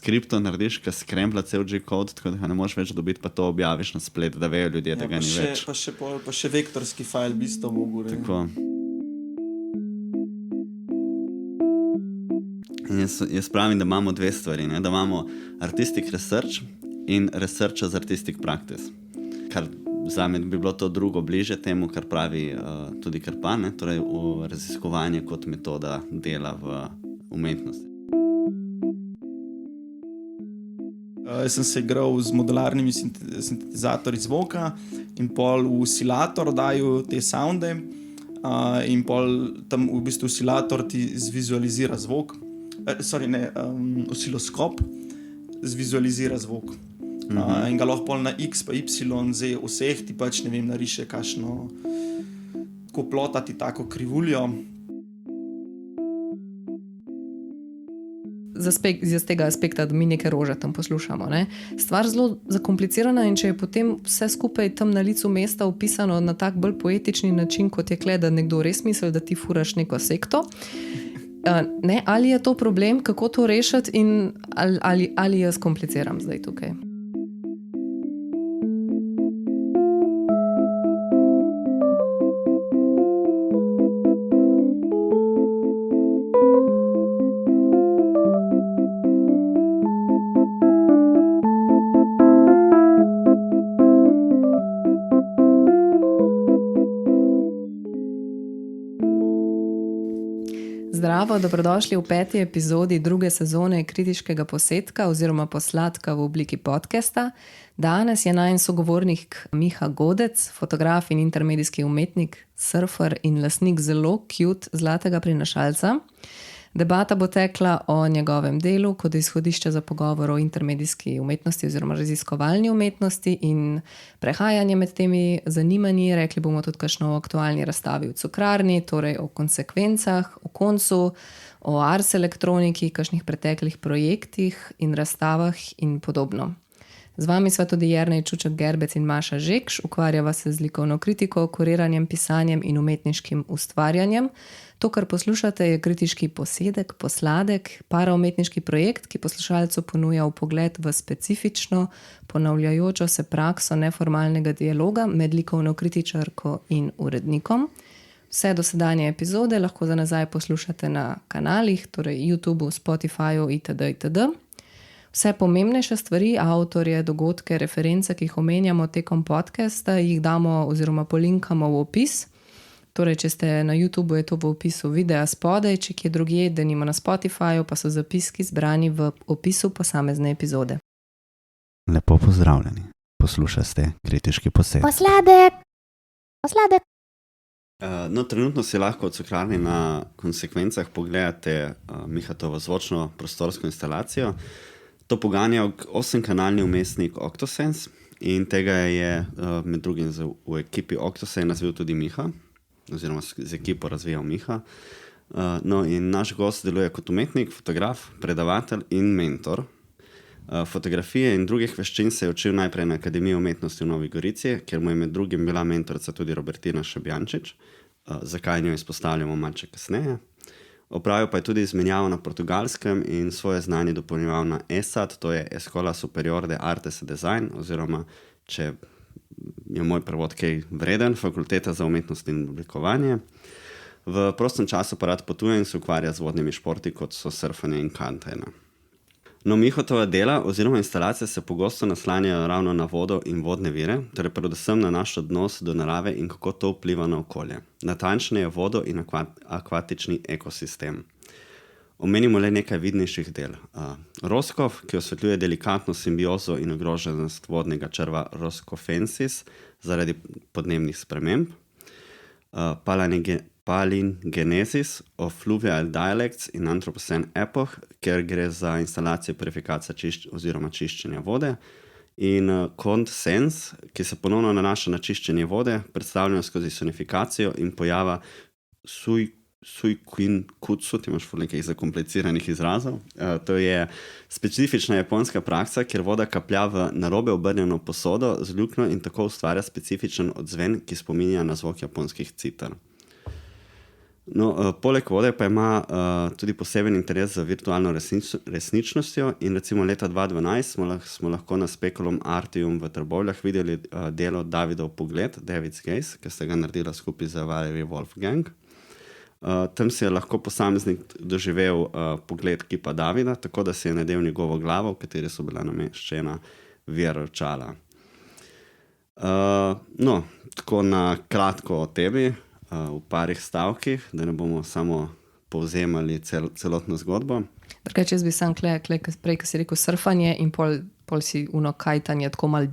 skripto narediš, ki skrembla cel G-code, tako da ga ne moreš več dobiti, pa to objaviš na splet, da vejo ljudje, da ga ni več. Pa še vektorski file bi isto mogel. Tako. In jaz pravim, da imamo dve stvari, ne? Da imamo artistic research in research as artistic practice. Kar zame bi bilo to drugo bliže temu, kar pravi tudi Krpan, ne? Torej v raziskovanje kot metoda dela v umetnosti. Jaz sem se igral z modularnimi sintetizatorji zvoka in pol v oscilator daju te sounde in pol tam v bistvu oscilator ti zvizualizira zvok. Osciloskop zvizualizira zvok. In ga lahko pol na X pa Y z vseh ti pač, ne vem, nariše kakšno koplota ti tako krivuljo. Z tega aspekta, da mi neke rože tam poslušamo. Ne? Stvar zelo zakomplicirana in če je potem vse skupaj tam na licu mesta opisano na tak bolj poetični način, kot je da nekdo res misli, da ti furaš neko sekto. Ne, ali je to problem, kako to rešiti in ali jaz kompliciram zdaj tukaj? Zdravo, dobrodošli v 5. epizodi 2. sezone kritiškega posetka oziroma posladka v obliki podcasta. Danes je najin sogovornik Miha Godec, fotograf in intermedijski umetnik, surfer in lastnik zelo cute zlatega prinašalca. Debata bo tekla o njegovem delu kot izhodišče za pogovor o intermedijski umetnosti oziroma raziskovalni umetnosti in prehajanje med temi zanimanji. Rekli bomo tudi kakšno o aktualni razstavi v Cukrarni, torej o konsekvencah, o koncu, o ars elektroniki, kakšnih preteklih projektih in razstavah in podobno. Z vami sva tudi Jernej Čuček Gerbec in Maša Žekš, ukvarjava se z likovno kritiko, kuriranjem, pisanjem in umetniškim ustvarjanjem. To, kar poslušate, je kritiški posedek, posladek, paraumetniški projekt, ki poslušalcu ponuja vpogled v specifično, ponavljajočo se prakso neformalnega dialoga med likovno kritičarko in urednikom. Vse dosedanje epizode lahko za nazaj poslušate na kanalih, torej YouTubeu, Spotifyu itd. Vse pomembnejše stvari, avtorje, dogodke, reference, ki jih omenjamo tekom podcasta, jih damo oziroma polinkamo v opis. Torej, če ste na YouTubeu, je to v opisu videa spodaj, če kje drugje, denimo na Spotifyu, pa so zapiski zbrani v opisu posamezne epizode. Lepo pozdravljeni. Poslušate kritiški posed. Posladek. No, trenutno si lahko v Cukrarni na konsekvencah pogledate Mihatovo zvočno prostorsko instalacijo. To poganja 8-kanalni umestnik Octosense in tega je med drugim v ekipi Octosense razvil tudi Miha, oziroma z ekipo razvijal Miha. No, in naš gost deluje kot umetnik, fotograf, predavatelj in mentor. Fotografije in drugih veščin se je učil najprej na Akademiji umetnosti v Novi Gorici, kjer mu je med drugim bila mentorica tudi Robertina Šabjančič, zakaj njo izpostavljamo malce kasneje. Opravil pa je tudi izmenjavo na Portugalskem in svoje znanje dopolnjeval na ESAD, to je Escola Superior de Artes y Design, oziroma, če je moj prevod kaj vreden, Fakulteta za umetnost in oblikovanje. V prostem času pa rad potuje in se ukvarja z vodnimi športi, kot so surfanje in kantanje. No, Mihotova dela oziroma instalacije se pogosto naslanjajo ravno na vodo in vodne vire, torej predvsem na naš odnos do narave in kako to vpliva na okolje. Natančneje vodo in akvatični ekosistem. Omenimo le nekaj vidnejših del. Roskov, ki osvetljuje delikatno simbiozo in ogroženost vodnega črva Roscofensis zaradi podnebnih sprememb. Palingenesis of Fluvial Dialects in Anthropocene Epoch, ker gre za instalacijo purifikacije oziroma čiščenja vode. In Consens, ki se ponovno nanaša na čiščenje vode, predstavljeno skozi sonifikacijo in pojava Suikuin-kutsu, ti imaš nekaj zakompliciranih izrazov. To je specifična japonska praksa, kjer voda kaplja v narobe obrnjeno posodo z luknjo in tako ustvarja specifičen odzven, ki spominja na zvok japonskih citar. No, poleg vode pa ima tudi poseben interes za virtualno resničnostjo in recimo leta 2012 smo lahko na Speculum Artium v Trbovljah videli delo Davidov pogled, David's Gaze, ki sta ga naredila skupaj za Valerie Wolfgang. Tam si je lahko posameznik doživel pogled kipa Davida, tako da si je nadel njegovo glavo, v kateri so bila nameščena veročala. No, tako na kratko o tebi, v parih stavkih, da ne bomo samo povzemali celotno zgodbo. Drugače, jaz bi sam prej, ko si rekel surfanje in pol si kajtanje, tako malo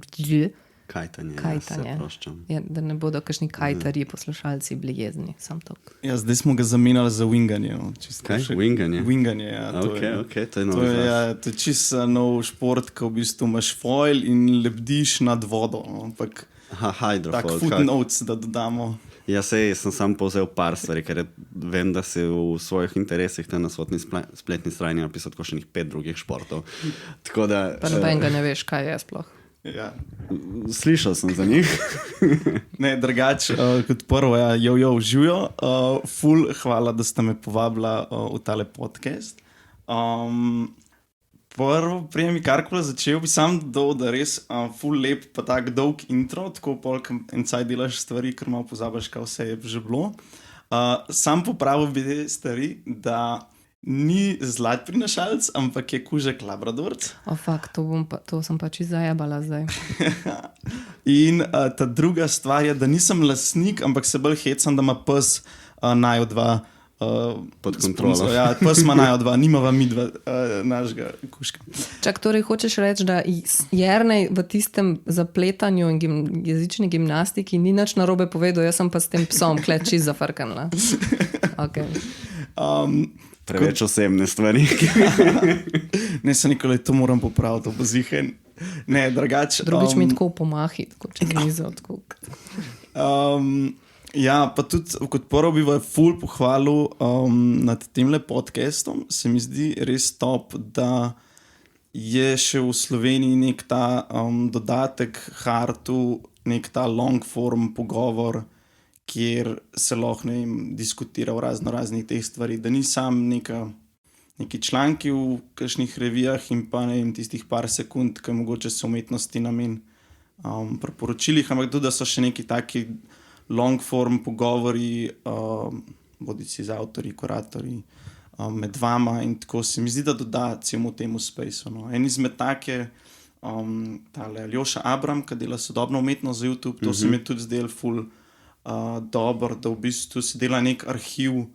Kajtanje. Kajtanje. Ja, se proščam. Ja, da ne bodo kakšni kajtarji poslušalci bili jezni, sam to. Ja, zdaj smo ga zamenjali za winganje. Kaj? Winganje? Winganje, ja. Ok, to je novo. To je čisto nov šport, ko v bistvu imaš foil in lebdiš nad vodo. Ampak hydrofoil. tak footnotes, da dodamo. Ja, sej, sem sam povzel par stvari, ker vem, da si v svojih interesih na svotni spletni strani napisal tako še 5 drugih športov. Tako da... Pa nobenega ne veš, kaj je sploh. Ja. Slišal sem za njih. Ne, drugače, kot prvo, ja, živijo. Ful, hvala, da ste me povabila v tale podcast. Prvo, prej mi karkoli začel, bi sam dodal, da res ful lep, pa tak dolg intro, tako polk encaj delaš stvari, ker malo pozabaš, kaj vse je že bilo. Sam popravil bi te stvari, da ni zlat prinašalc, ampak je kužek labradorc. Fakt, to sem pač zajabala zdaj. In ta druga stvar je, da nisem lastnik, ampak se bolj hecam, da ima pes najo dva pod kontrolo. Ja, pes ima najo dva, nimava mi dva našega kužka. Čak, torej hočeš reči, da Jernej v tistem zapletanju in jezični gimnastiki ni nič narobe povedal, jaz sem pa s tem psom kleči zafrkanila. Okay. Preveč osebne stvari. Ne, se nikoli to moram popraviti, to bo zihen. Ne, drugače. Drugič mi tako pomahi, tako če mizo. Ja, pa tudi kot prvo bi vas ful pohvalil nad temle podcastom. Se mi zdi res top, da je še v Sloveniji nek ta dodatek Hartu, nek ta long form pogovor, kjer se lahko diskutira o raznih teh stvari, da ni sam neki članki v kakšnih revijah in pa tistih par sekund, ki mogoče so umetnosti namen priporočilih, ampak tudi, da so še neki taki long form pogovori, bodici z avtorji, kuratorji, med vama in tako se mi zdi, da doda celemu temu spaceu. No. En izmed take, tale Aljoša Abram, ki dela sodobno umetnost za YouTube, to se mi je tudi zdel ful dobro, da v bistvu se dela nek arhiv,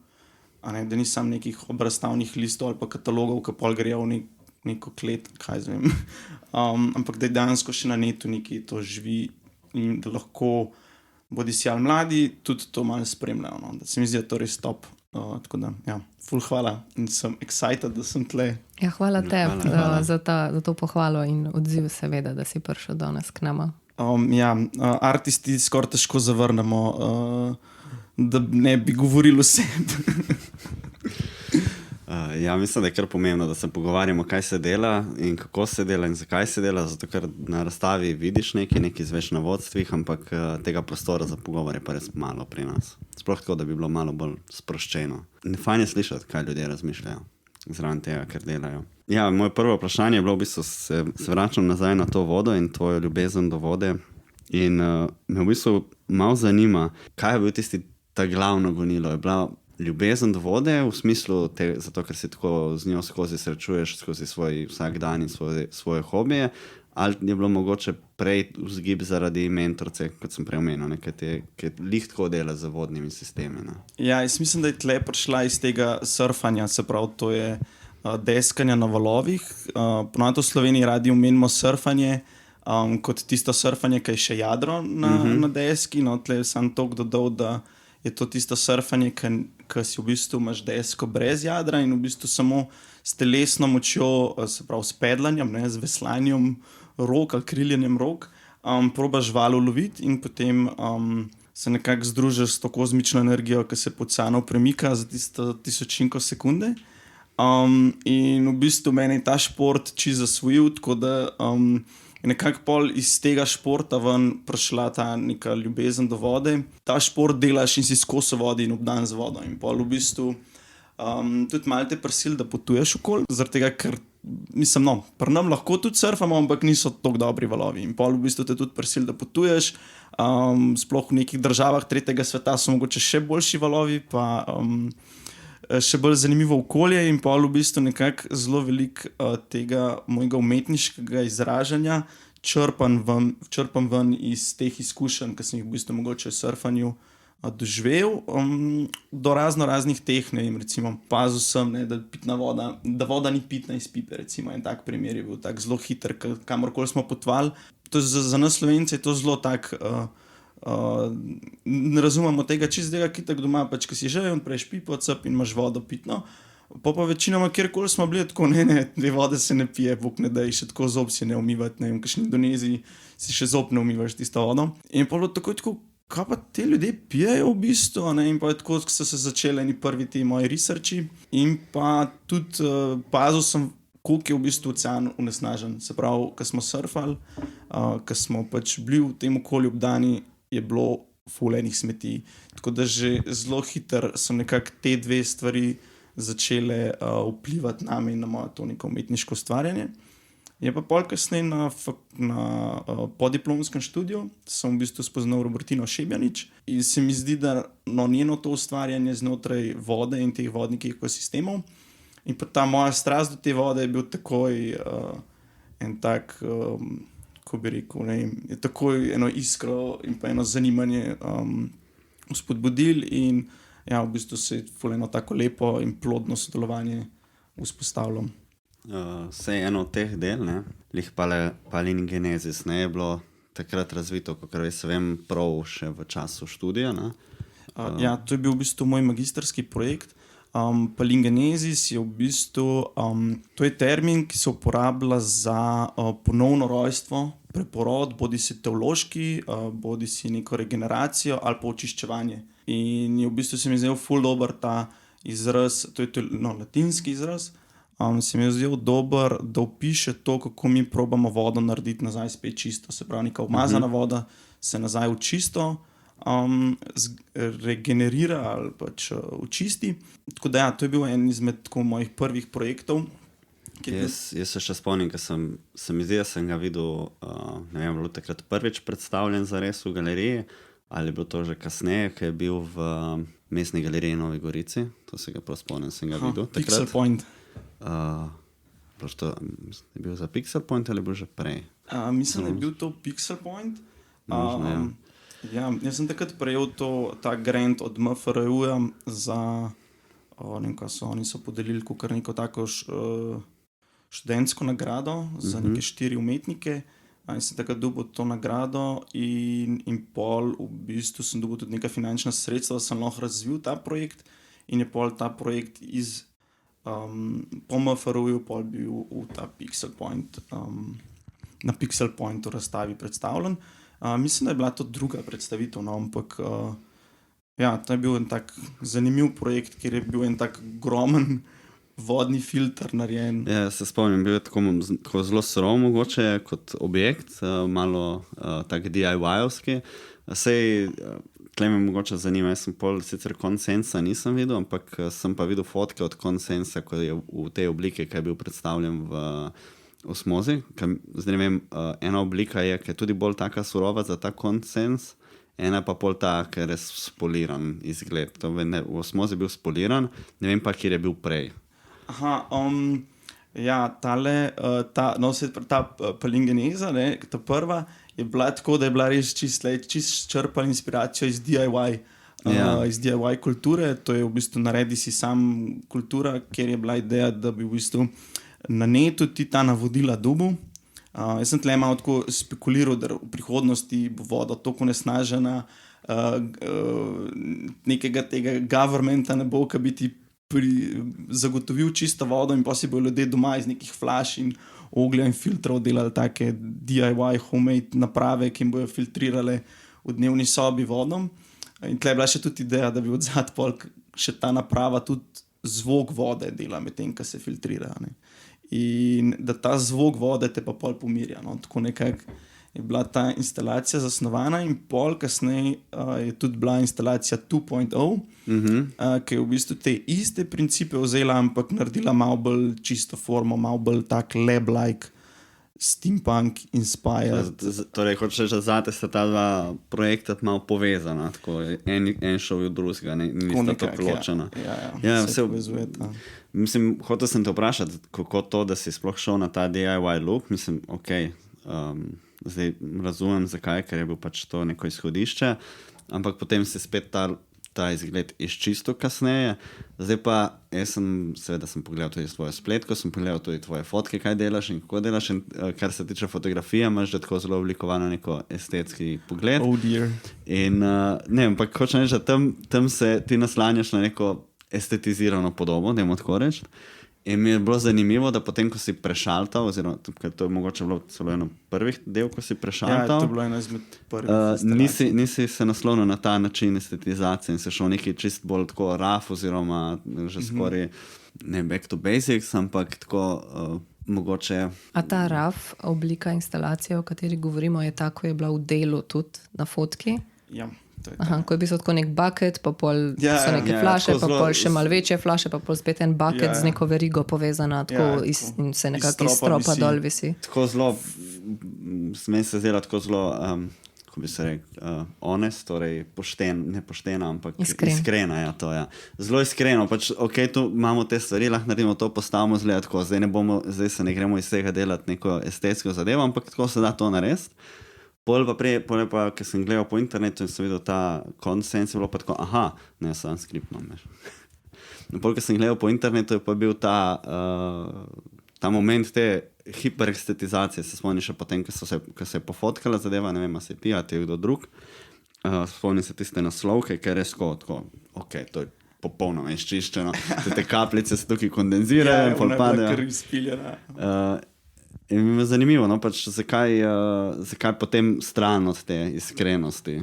da ni sam nekih obrazstavnih listov ali pa katalogov, ki pol grejo v neko klet, kaj zvem. Ampak da je dejansko še na netu nekaj to živi in da lahko bodi si ali mladi tudi to malo spremljajo. No. Da se mi zdi, da to res top. Tako da, ja, ful hvala in sem excited, da sem tle. Ja, hvala tebi za to pohvalo in odziv seveda, da si prišel danes k nama. Ja, artisti skoraj težko zavrnemo, da ne bi govorili o sebi. Ja, mislim, da je kar pomembno, da se pogovarjamo, kaj se dela in kako se dela in zakaj se dela, zato ker na razstavi vidiš nekaj izveš na vodstvih, ampak tega prostora za pogovor je pa res malo pri nas. Sploh tako, da bi bilo malo bolj sproščeno. Fajn je slišati, kaj ljudje razmišljajo zraven tega, ker delajo. Ja, moje prvo vprašanje je bilo v bistvu, se vračam nazaj na to vodo in tvojo ljubezen do vode in me v bistvu malo zanima, kaj je bil tisti ta glavno gonilo. Je bila ljubezen do vode v smislu, zato ker si tako z njo skozi srečuješ, skozi svoj vsak dan in svoje hobije, ali je bilo mogoče prej vzgib zaradi mentorce, kot sem prej omenil, ki lih tako dela z vodnimi sistemi. Ne? Ja, jaz mislim, da je tle prišla iz tega surfanja, se pravi, to je deskanja na valovih. Ponovno v Sloveniji radi omenimo surfanje kot tisto surfanje, ki je še jadro na deski. No, tle sem toliko dodal, da je to tisto surfanje, ki si v bistvu imaš desko brez jadra in v bistvu samo s telesno močjo, se pravi s pedlanjem, z veslanjem rok ali kriljenjem rok, probaš val uloviti in potem se nekako združiš s to kozmično energijo, ki se pod sano premika za tisto tisočinko sekunde. In v bistvu meni je ta šport čisto zasvojil, tako da In nekako pol iz tega športa ven prišla ta neka ljubezen do vode. Ta šport delaš in si skozi vodi in obdan z vodo. In pol v bistvu tudi malo te prisil, da potuješ okoli, zaradi tega, ker mislim, no, pri nam lahko tudi surfamo, ampak niso tako dobri valovi. In pol v bistvu te tudi prisil, da potuješ. Sploh v nekih državah tretjega sveta so mogoče še boljši valovi, pa še bolj zanimivo okolje in pol v bistvu nekako zelo veliko tega mojega umetniškega izražanja črpam ven iz teh izkušenj, ki sem jih v bistvu mogoče v surfanju doživel, do raznih teh, ne vem, recimo pazil sem, ne, da voda ni pitna iz pipe, recimo, en tak primer je bil tak zelo hiter, kamorkoli smo potovali. To za nas Slovence je to zelo tak, ne razumemo tega čistega, ki tako doma, pač, ki si že in prejš pipo, cep in imaš vodo pitno. Pa večinoma, kjerkoli smo bili, tako ne, te vode se ne pije, bog ne daj, še tako zob si ne umivati, ne vem, kakšni Indoneziji si še zob ne umivaš tisto vodo. In pa bilo tako, kaj pa te ljudje pijejo v bistvu, ne? In pa je tako, so se začeli eni prvi ti moji researchi in pa tudi pazil sem, koliko je v bistvu ocean onesnažen. Se pravi, ko smo surfali, ko smo pač bili v tem okolju obdani, je bilo ful enih smeti. Tako da že zelo hitro so nekako te dve stvari začele vplivati name in na moje to neko umetniško ustvarjanje. Je pa pol kasneje na podiplomskem študiju sem v bistvu spoznal Robertino Šebjanič in se mi zdi, da njeno to ustvarjanje znotraj vode in teh vodnih ekosistemov in pa ta moja strast do te vode je bil takoj en tak, ko bi rekel, ne, je takoj eno iskro in pa eno zanimanje vzpodbudil in ja, v bistvu se je ful eno tako lepo in plodno sodelovanje vzpostavilo. Vse eno od teh del, ne, lih palingenesis, ne, je bilo takrat razvito, kakor vem, prav še v času študija, ne? Ja, to je bil v bistvu moj magistrski projekt. Palingenesis je v bistvu, to je termin, ki se uporablja za ponovno rojstvo, preporod, bodi si teološki, bodi si neko regeneracijo ali pa očiščevanje. In je v bistvu se mi zdel ful dober ta izraz, to je latinski izraz, se mi je zdel dober, da opiše to, kako mi probamo vodo narediti nazaj spet čisto. Se pravi, neka umazana voda se nazaj v čisto regenerira ali pač očisti. Tako da ja, to je bil en izmed tako mojih prvih projektov. Jaz se še spomnim, ker se mi zdi, da sem ga videl, ne vem, bilo takrat prvič predstavljen zares v galeriji, ali je bilo to že kasneje, ko je bil v Mestni galeriji Novi Gorici. To se ga prav spomnim, sem ga videl takrat. Pixel Point. Je bil za Pixel Point ali je bil že prej? Mislim, da je bil to Pixel Point. Možno, ja, jaz sem takrat prejel ta grant od MFRU-ja za, ne vem, kaj oni so podelili kakor neko tako študentsko nagrado za neke 4 umetnike. In sem takrat dobil to nagrado in pol v bistvu sem dobil tudi neka finančna sredstva, da sem lahko razvil ta projekt in je pol ta projekt iz po MFRU-ju pol bil v ta Pixel Point, na Pixel Pointu razstavi predstavljen. Mislim, da je bila to druga predstavitev, no, ampak ja, to je bil en tak zanimiv projekt, kjer je bil en tak ogromen vodni filter narejen. Ja, se spomnim, bil je tako zelo surov mogoče kot objekt, malo tak DIY-ovski. Sej, tle me mogoče zanima, jaz sem pol sicer konsensa nisem videl, ampak sem pa videl fotke od konsensa, ko je v tej obliki, ki je bil predstavljen v osmozi. Zdaj ne vem, ena oblika je, ki je tudi bolj taka surova za ta konsens, ena pa pol ta, ker je spoliran izgled. V osmozi je bil spoliran, ne vem pa, kjer je bil prej. Aha, ja, ta palingeneza, ne, ta prva, je bila tako, da je bila res čist črpala inspiracijo iz DIY, iz DIY kulture. To je v bistvu naredi si sam kultura, kjer je bila ideja, da bi v bistvu na netu ti ta navodila dobil. Jaz sem tle malo tako spekuliral, da v prihodnosti bo voda toliko onesnažena, nekega tega governmenta ne bo, ki bi ti zagotovil čisto vodo in pa si bojo ljudje doma iz nekih flaš in oglja in filtrov delali take DIY homemade naprave, ki jim bojo filtrirale v dnevni sobi vodom. In tle je bila še tudi ideja, da bi odzad pol še ta naprava tudi zvok vode dela med tem, ko se filtrira, ne. in da ta zvok vode te pa pol pomirja. No? Tako nekako je bila ta instalacija zasnovana in pol kasneje je tudi bila instalacija 2.0, ki je v bistvu te iste principe vzela, ampak naredila malo bolj čisto formo, malo bolj tak lab-like, steampunk inspired. Torej, hočeš reči, da zate sta ta dva projekta malo povezana, tako en šov v drugega, nista tako ločena. Ja, se povezujeta. Mislim, hotel sem te vprašati, kako to, da si sploh šel na ta DIY look, mislim, zdaj razumem zakaj, ker je bil pač to neko izhodišče, ampak potem se spet ta izgled izčistil kasneje. Zdaj pa, seveda sem pogledal tudi tvojo spletko, sem pogledal tudi tvoje fotke, kaj delaš in kako delaš, in kar se tiče fotografije, imaš že tako zelo oblikovano neko estetski pogled. Oh dear. In ne, ampak hočem reči, da tam se ti naslanjaš na neko estetizirano podobo, dajmo tako reči. In mi je bilo zanimivo, da potem, ko si prešaltal, oziroma to je mogoče bilo celo eno prvih del, ko si prešaltal. Ja, to je bilo eno izmed prvih. Nisi se naslonil na ta način estetizacije in se šel neki čist bolj tako rough, oziroma že skoraj ne back to basics, ampak tako mogoče. A ta rough oblika instalacije, o kateri govorimo, je ta, ko je bila v delu tudi na fotki? Ja. Aha, ko je bil tako nek bucket, pa pol so neke flaše, pa pol še malo večje flaše, pa pol spet en bucket z neko verigo povezana, tako in se nekako iz stropa dol visi. Tako zelo, meni se zdela tako zelo, kako bi se rekel, honest, torej ne poštena, ampak iskrena. Ja, to, ja. Zelo iskreno, pač tu imamo te stvari, lahko naredimo to, postavimo zgleda tako, zdaj se ne gremo iz tega delati neko estetsko zadevo, ampak tako se da to narediti. Pol pa, ker sem gledal po internetu in sem videl ta konsens, je bilo pa tako, ne, sam skript imam. Pol, ker sem gledal po internetu, je pa bil ta moment te hiperestetizacije, se spomnim še potem, ko se je pofotkala zadeva, ne vem, a se ti, a ti je kdo drug. Spomnim se tiste naslovke, ker je tako, to je popolnoma izčiščeno, te kapljice se tukaj kondenzirajo in pol padejo. Ja, krv izpiljena. In mi je zanimivo, no, pač zakaj potem stran od te iskrenosti?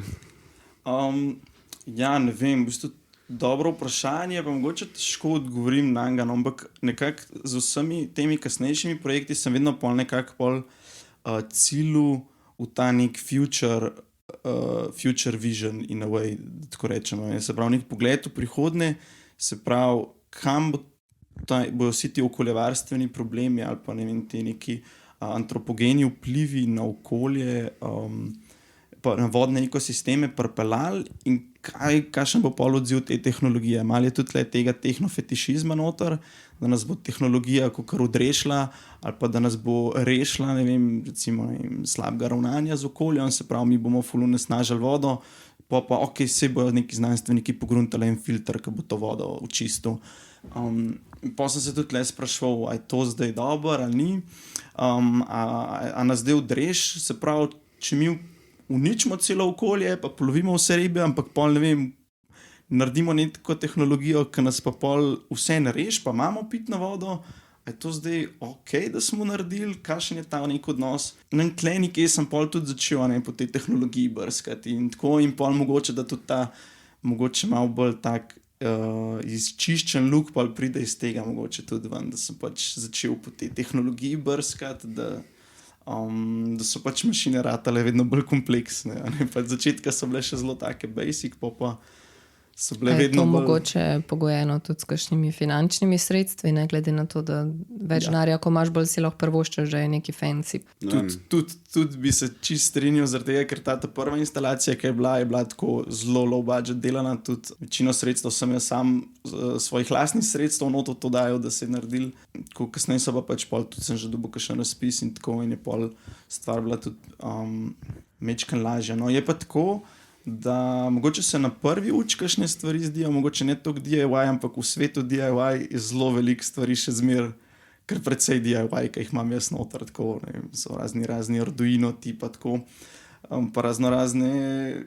Ja, ne vem, v bistvu dobro vprašanje, pa mogoče težko odgovorim na njega, no, ampak nekako z vsemi temi kasnejšimi projekti sem vedno nekako cilju v ta nek future vision in a way, tako rečemo. Se pravi, nek pogled v prihodnje, se pravi, kam bojo vsi ti okoljevarstveni problemi ali pa ne vem, ti neki antropogeni vplivi na okolje, pa na vodne ekosisteme pripeljali in kakšen bo pol odziv te tehnologije. Malo je tudi tega tehnofetišizma noter, da nas bo tehnologija kakor odrešila ali pa da nas bo rešila, ne vem, recimo slabega ravnanja z okoljem, se pravi, mi bomo ful onesnažili vodo, pa se bojo neki znanstveniki pogruntali en filter, ki bo to vodo očistil. Pa sem se tudi spraševal, a je to zdaj dobro ali ni, a nas zdaj odreš, se pravi, če mi uničimo celo okolje, pa polovimo vse ribe, ampak pol ne vem, naredimo neko tehnologijo, ki nas pa pol vse nareš, pa imamo pitno vodo, a je to zdaj da smo naredili, kakšen je ta nek odnos. No in tle nekje sem pol tudi začel po tej tehnologiji brskati in tako in pol mogoče, da tudi ta mogoče malo bolj tak izčiščen luk pa pride iz tega mogoče tudi ven, da sem pač začel po tej tehnologiji brskati, da so pač mašine ratale vedno bolj kompleksne. Začetka so bile še zelo take basic, pa so bile vedno bolj... Je to mogoče pogojeno tudi s kakšnimi finančnimi sredstvi, ne glede na to, da več denarja, ko imaš bolj si lahko prvoščaš, že je neki fancy. Tudi bi se čist strinjal zaradi tega, ker ta prva instalacija, ki je bila tako zelo low budget delana, tudi večino sredstev sem jaz sam svojih lastnih sredstev noto to dajal, da se je naredil. Kasneje so pa pač pol, tudi sem že dobil kakšen razpis in tako in je pol stvar bila tudi mečkan lažja. No, je pa tako, da mogoče se na prvi uč kakšne stvari zdijo, mogoče ne toliko DIY, ampak v svetu DIY je zelo veliko stvari še zmer, ker predvsej DIY, ki jih imam jaz noter, tako, ne vem, so razni Arduino tipa, tako, pa razne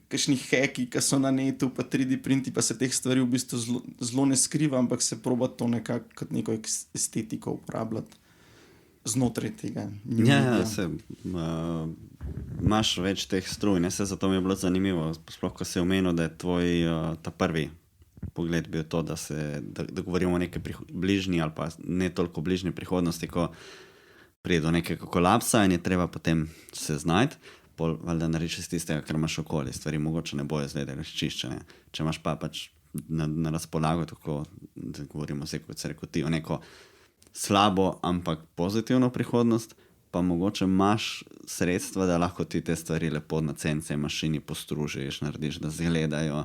kakšni hacki, ki so na netu, pa 3D printi, pa se teh stvari v bistvu zelo ne skriva, ampak se proba to nekako kot neko estetiko uporabljati znotraj tega. Ja, imaš več teh struj, ne, zato mi je bilo zanimivo, sploh ko si omenil, da je tvoj ta prvi pogled bil to, da govorimo o neki bližnji ali pa ne toliko bližnji prihodnosti, ko pride do nekega kolapsa in je treba potem se znajti, valjda narediš iz tistega, kar imaš okoli. Stvari mogoče ne bojo izgledale čiščene. Če imaš pa pač na razpolago, tako da govorimo kot se rekel ti, o neko slabo, ampak pozitivno prihodnost, pa mogoče imaš sredstva, da lahko ti te stvari lepo na CNC mašini postružiš, narediš, da zgledajo.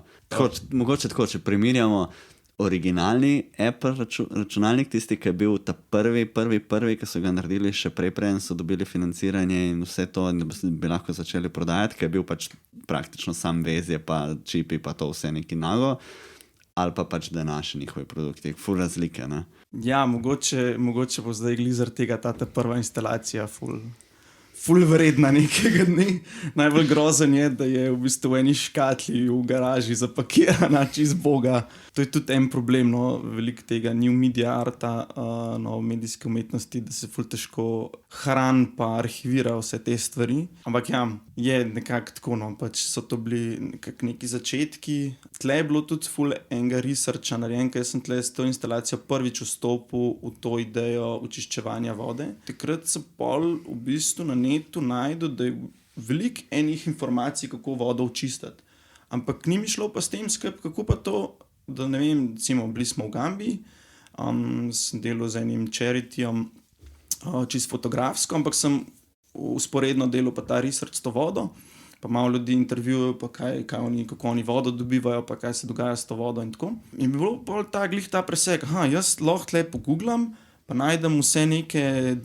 Mogoče tako, če primerjamo originalni Apple računalnik, tisti, ki je bil ta prvi, ki so ga naredili še preden so dobili financiranje in vse to, in bi lahko začeli prodajati, ki je bil pač praktično sam vezje, pa čipi, pa to vse neki nago, ali pa pač današnji njihovi produkti, ful razlike, ne? Ja, mogoče bo zdaj glizar tega ta prva instalacija ful vredna nekega dne. Najbolj grozen je, da je v bistvu v eni škatli v garaži zapakirana čez Boga. To je tudi en problem, no, veliko tega new media arta, no, medijske umetnosti, da se ful težko hran pa arhivira vse te stvari. Ampak ja, je nekako tako, no, pač so to bili nekako neki začetki. Tle je bilo tudi ful enega researcha narejen, ker sem tle s to instalacijo prvič vstopil v to idejo očiščevanja vode. Takrat sem pol v bistvu na netu najdel, da je veliko enih informacij, kako vodo očistiti. Ampak ni mi šlo pa s tem skrb, kako pa to, da ne vem, recimo, bili smo v Gambiji, sem delal z enim charityjem, čisto fotografsko, ampak sem usporedno delal pa ta research s to vodo, pa malo ljudi intervjujejo, pa kako oni vodo dobivajo, pa kaj se dogaja s to vodo in tako. In bi bilo pol ta presek, jaz lahko tle pogooglam, pa najdem vse neke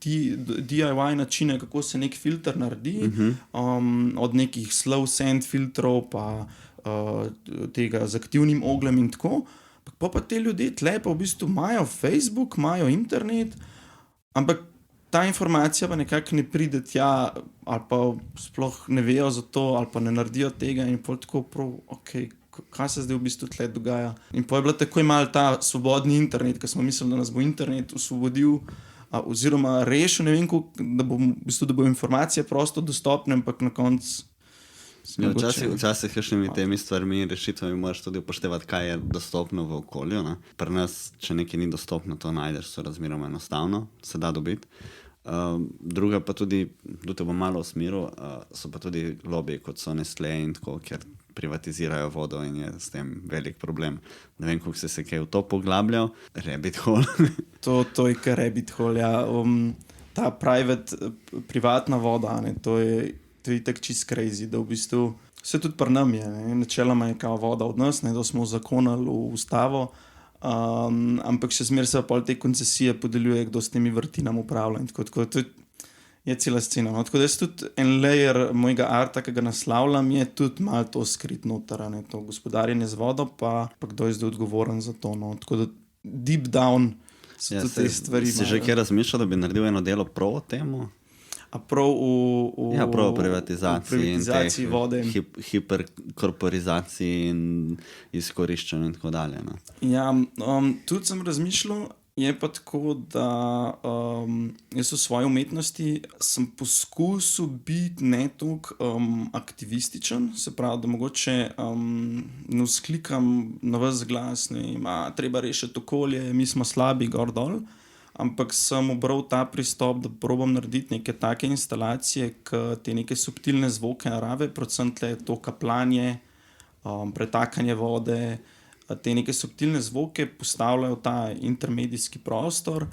DIY načine, kako se nek filter naredi, od nekih slow sand filtrov, pa tega z aktivnim ogljem in tako. Pa te ljudje tle pa v bistvu imajo Facebook, imajo internet, ampak ta informacija pa nekako ne pride tja, ali pa sploh ne vejo za to, ali pa ne naredijo tega in pol tako prav, kaj se zdaj v bistvu tle dogaja. In pa je bila tako malo ta svobodni internet, ker smo mislili, da nas bo internet osvobodil, oziroma rešil, ne vem, da bo informacija prosto dostopna, ampak na koncu včasih kakšnimi temi stvarmi in rešitvami moraš tudi upoštevati, kaj je dostopno v okolju, ne? Pri nas, če nekaj ni dostopno, to najdeš sorazmeroma enostavno, se da dobiti. Druga pa tudi te bom malo usmeril, so pa tudi lobiji, kot so Nestlé in tako, ker privatizirajo vodo in je s tem velik problem. Ne vem, koliko se kaj v to poglabljal. Rabbit hole. To je kar rabbit hole, ja. Ta privatna voda, ne, to je itak čist crazy, da v bistvu vse tudi pri nam je, ne. Načeloma je kao voda od nas, ne, da smo zakonali v ustavo, ampak še zmeraj se pa te koncesije podeljuje, kdo s temi vrtinami upravlja in tako. To je cela scena. No. Tako da jaz tudi en layer mojega arta, ki ga naslavljam, je tudi malo to skrit noter, ne, to gospodarjenje z vodo, pa kdo je zdaj odgovoren za to. No. Tako da deep down so tudi te stvari. Si že kaj razmišljal, da bi naredil eno delo prav o temu? Prav prav o privatizaciji vode. Hiperkorporizaciji in izkoriščanju in tako dalje. Ne? Ja, tudi sem razmišljal, je pa tako, da jaz v svoji umetnosti sem poskusil biti ne toliko aktivističen, se pravi, da mogoče ne vzklikam na ves glas, treba rešiti okolje, mi smo slabi, gor dol. Ampak sem ubral ta pristop, da probam narediti neke take instalacije, te neke subtilne zvoke narave, predvsem tle to kapljanje, pretakanje vode, te neke subtilne zvoke postavljajo v ta intermedijski prostor,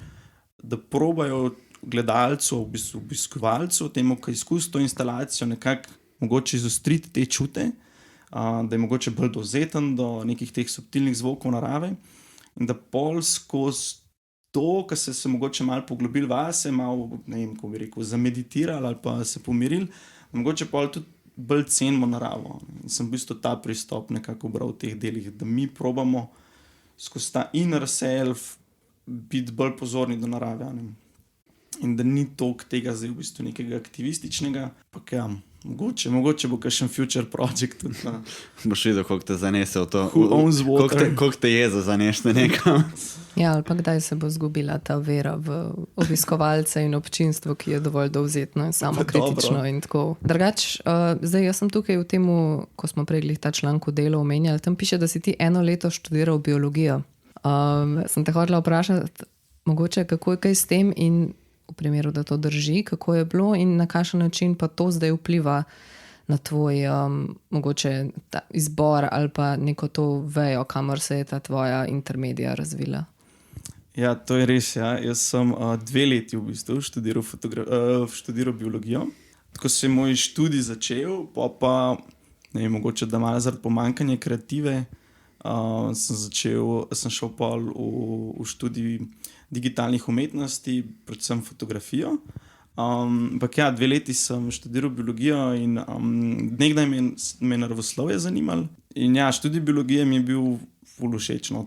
da probajo gledalcu, v bistvu obiskovalcu, temu, ki izkusi to instalacijo, nekako mogoče izostriti te čute, da je mogoče bolj dovzeten do nekih teh subtilnih zvokov narave in da pol skozi to, ko se mogoče malo poglobili vase, malo, ne vem, kako bi rekel, zameditirali ali pa se pomirili, mogoče pol tudi bolj cenimo naravo. In sem v bistvu ta pristop nekako ubral v teh delih, da mi probamo skozi ta inner self biti bolj pozorni do narave. in da ni toliko tega zdaj v bistvu nekega aktivističnega. Pa ja, mogoče bo kakšen future project tudi. No. Boš videl, koliko te zanese v to. Who owns water? Koliko te je za zanešti nekam. Ja, ali pa kdaj se bo zgubila ta vera v obiskovalce in občinstvo, ki je dovolj dovzetno in samokritično in tako. Drugač, zdaj jaz sem tukaj v tem, ko smo prej ta članek v Delu omenjali, tam piše, da si ti 1 leto študiral biologijo. Sem te hotela vprašati, mogoče kako je kaj s tem in v primeru, da to drži, kako je bilo in na kakšen način pa to zdaj vpliva na tvoj mogoče izbor ali pa neko to vejo, kamor se je ta tvoja intermedija razvila. Ja, to je res. Ja. Jaz sem 2 leti v bistvu študiral biologijo. Ko se je moj študij začel, pa ne vem, mogoče da malo zaradi pomanjkanja kreative, sem šel pol v študij digitalnih umetnosti, predvsem fotografijo. Ampak ja, 2 leti sem študiral biologijo in nekdaj me naravoslovje zanimalo. In ja, študij biologije mi je bil ful všeč, no,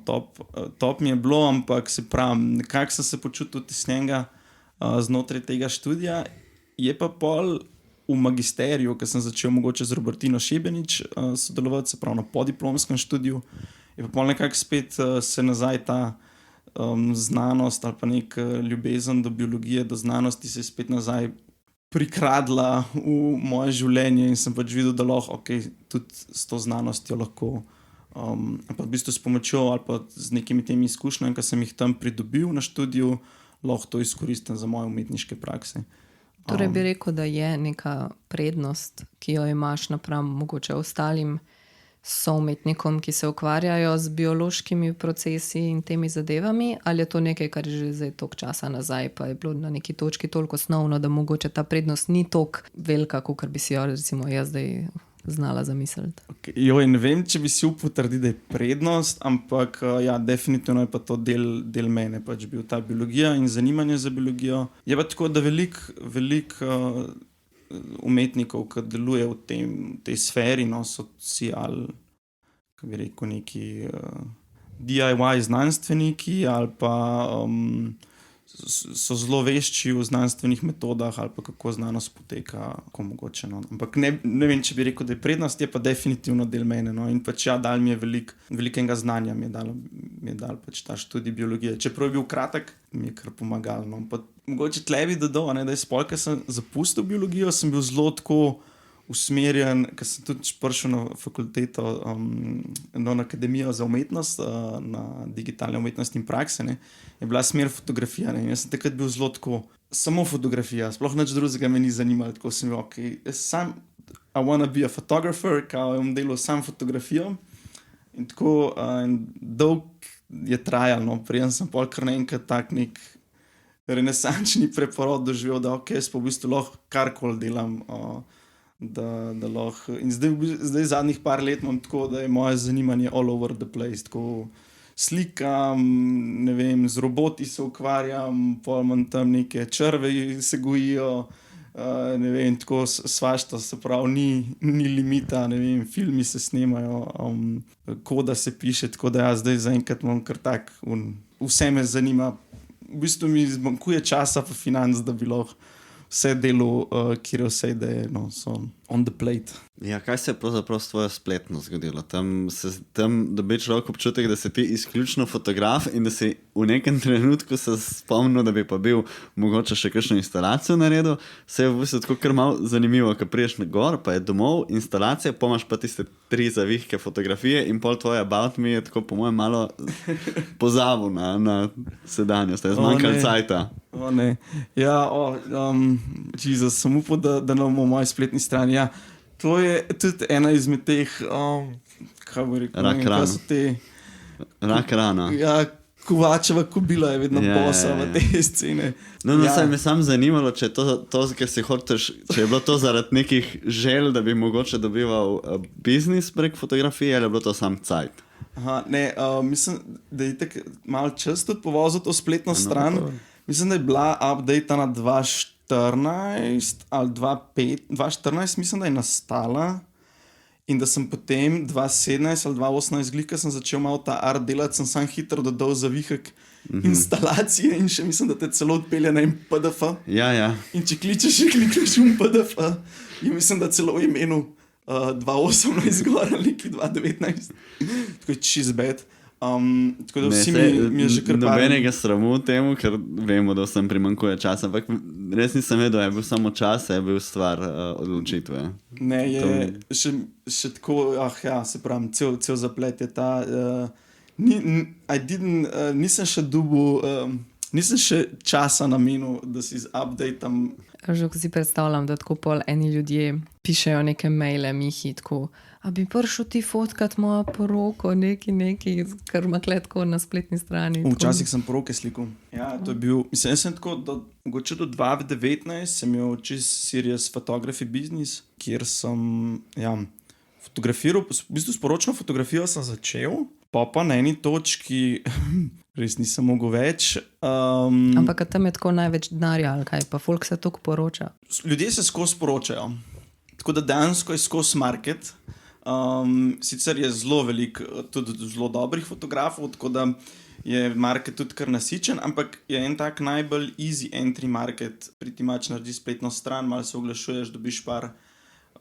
top mi je bilo, ampak se pravi, nekako sem se počutil tesnega znotraj tega študija. Je pa pol v magisteriju, ker sem začel mogoče z Robertino Šebenič sodelovati, se pravi na podiplomskem študiju, je pa pol nekako spet se nazaj ta znanost ali pa nek ljubezen do biologije, do znanosti se je spet nazaj prikradla v moje življenje in sem pač videl, da lahko, tudi s to znanostjo lahko, pa v bistvu s pomočjo ali pa z nekimi temi izkušnjami, ki sem jih tam pridobil na študiju, lahko to izkoristim za moje umetniške prakse. Torej bi rekel, da je neka prednost, ki jo imaš napram mogoče ostalim soumetnikom, ki se ukvarjajo z biološkimi procesi in temi zadevami, ali je to nekaj, kar je že zdaj toliko časa nazaj, pa je bilo na neki točki toliko osnovno, da mogoče ta prednost ni toliko velika, kot bi si jo recimo jaz zdaj znala zamisliti. Ne vem, če bi si upal trditi, da je prednost, ampak ja, definitivno je pa to del mene, pač bil ta biologija in zanimanje za biologijo. Je pa tako, da veliko umetnikov, ki deluje v tej sferi, no, so vsi ali, kako bi rekel, neki DIY znanstveniki ali pa so zelo vešči v znanstvenih metodah ali pa kako znanost poteka, kako mogoče. No. Ampak ne vem, če bi rekel, da je prednost, je pa definitivno del mene. No. In pač ja, dal mi je velikega znanja, mi je dal pač ta študij biologije. Čeprav je bil kratek, mi je kar pomagal. No. Pa mogoče tle bi dodal, da je spol, ker sem zapustil biologijo, sem bil zelo tako usmerjen, ker sem tudi prišel na fakulteto, na akademijo za umetnost, na digitalne umetnosti in prakse, ne, je bila smer fotografija. Ne. Jaz sem takrat bil zelo tako, samo fotografija, sploh nič drugega me ni zanimalo, tako sem bil, I wanna be a photographer, kao bom delal sam fotografijo. In tako dolg je trajalo, no, prijem sem pol kar naenkrat tak nek renesančni preporod doživel, da jaz pa v bistvu lahko karkoli delam, da lahko. In zdaj zadnjih par let imam tako, da je moje zanimanje all over the place, tako slikam, ne vem, z roboti se ukvarjam, pol imam tam neke črve se gojijo, ne vem, tako svašta, se pravi, ni limita, ne vem, filmi se snemajo, koda se piše, tako da ja, zdaj zaenkrat imam kar tak, vse me zanima. V bistvu mi zmanjkuje časa pa financ, da bi lahko vse delo, kjer vse ideje, no, so on the plate. Ja, kaj se je pravzaprav s tvojo spletno zgodilo? Tam dobi človek občutek, da si ti izključno fotograf in da si v nekem trenutku se spomnil, da bi pa bil mogoče še kakšno instalacijo naredil. Se je v bistvu tako kar malo zanimivo, ko priješ na gor, pa je domov instalacija, pomaš pa tiste 3 zavihke fotografije in pol tvoje about me je tako po mojem malo pozabil na sedanjost. Je zmanjkalo cajta. Ne. Ja, Jezus, sem upal, da ne bomo v moji spletni strani. Ja, to je tudi ena izmed teh, kaj bi rekel, Rak rana. Ja, Kovačeva kobila je vedno bosa v tej scene. Me sam zanimalo, če je to, ker si hočeš, če je bilo to zaradi nekih želj, da bi mogoče dobival biznis prek fotografije, ali je bilo to sam cajt? Ne, mislim, da je tako malo čas tudi povozil to spletno stran. Mislim, da je bila updatana 2014 ali 2014, mislim, da je nastala in da sem potem 2017 ali 2018 glih, ko sem začel malo ta art delati, sem sam hitro dodal zavihek instalacije in še mislim, da te celo odpelje na en PDF. Ja. In če klikneš v PDF, in mislim, da celo v imenu 2018 zgor ali neki 2019. Tako je čizbet. Tako da vsi mi je že kar par. Nobenega sramu temu, ker vemo, da vsem primanjkuje časa, ampak res nisem vedel, je bil samo čas, je bil stvar odločitve. Ne, je še tako, se pravim, cel zaplet je ta. Nisem še nisem še časa namenil, da si updatam. Že ko si predstavljam, da tako pol eni ljudje pišejo neke maile Mihi, tako, a bi prišel ti fotkat mojo poroko, neki, kar ima kletko na spletni strani. Včasih sem poroke slikal. Ja, to je bil, mislim, jaz sem tako, mogoče do 2019 sem imel čist serious photography business, kjer sem, fotografiral, v bistvu sporočno fotografijo sem začel, pa na eni točki res nisem mogel več. Ampak tam je tako največ denarja, ali kaj, pa folk se toliko poroča. Ljudje se skozi poročajo, tako da dejansko je skozi market. Sicer je zelo veliko, tudi zelo dobrih fotografov, tako da je market tudi kar nasičen, ampak je en tak najbolj easy entry market, priti mač naredi spletno stran, malo se oglašuješ, dobiš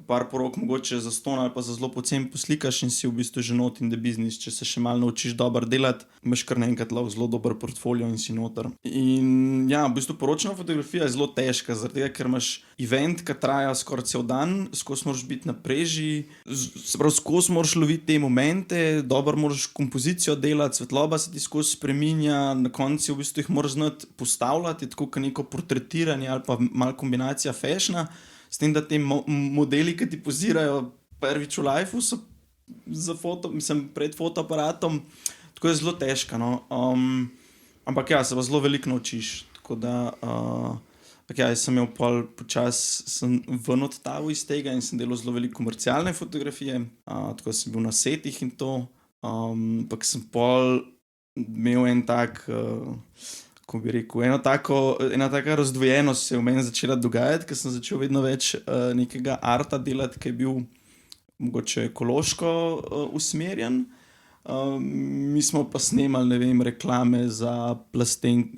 par porok, mogoče za 100 ali pa za zelo pocen poslikaš in si v bistvu že not in the business. Če se še malo naučiš dobro delati, imaš kar naenkrat lahko zelo dober portfolio in si noter. In v bistvu poročna fotografija je zelo težka, zaradi tega, ker imaš event, ki traja skoraj cel dan, skozi moraš biti na preži, se pravi, skozi moraš loviti te momente, dobro moraš kompozicijo delati, svetloba se ti skozi spreminja, na koncu v bistvu jih moraš znati postavljati, tako kot neko portretiranje ali pa malo kombinacija fashiona. S tem, da te modeli, ki ti pozirajo prvič v lifeu, so pred fotoaparatom, tako je zelo težko. No? Ampak se pa zelo veliko naučiš. Tako da, jaz sem imel počasi ven odtavu iz tega in sem delal zelo veliko komercialne fotografije, tako sem bil na setih in to. Ampak sem imel en tak... Ko bi rekel, ena taka razdvojenost se je v meni začela dogajati, ker sem začel vedno več nekega arta delati, ki je bil mogoče ekološko usmerjen. Mi smo pa snemali, ne vem, reklame za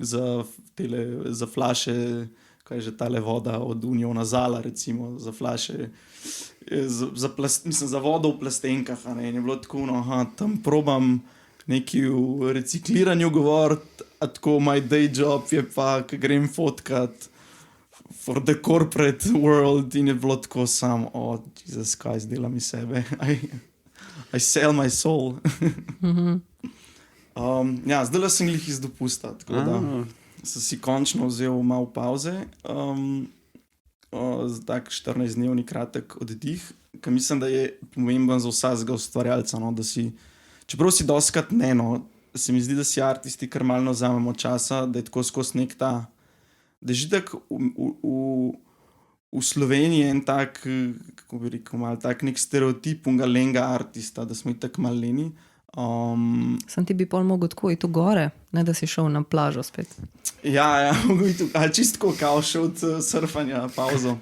za flaše, kaj je že tale voda od Unijo Nazala, recimo, za flaše, za vodo v plastenkah, a ne, in je bilo tako, tam probam neki v recikliranju govoriti, a tako my day job je pa, ki grem fotkat for the corporate world in je bilo tako sam, Jesus Christ, delam iz sebe. I sell my soul. Zdaj sem glih iz dopusta, tako da sem si končno vzel malo pauze, za tak 14-dnevni kratek oddih, ker mislim, da je pomemben za vsakega ustvarjalca, da si, čeprav si dostikrat se mi zdi, da si artisti kar malo vzamemo časa, da je tako skozi nek ta, da je že tak v Sloveniji en tak, kako bi rekel, malo tak nek stereotip unga lenga artista, da smo itak malo leni. Sam ti bi pol mogel tako iti v gore, ne da si šel na plažo spet. Mogo iti, čistko kao šel od surfanja, pauzo.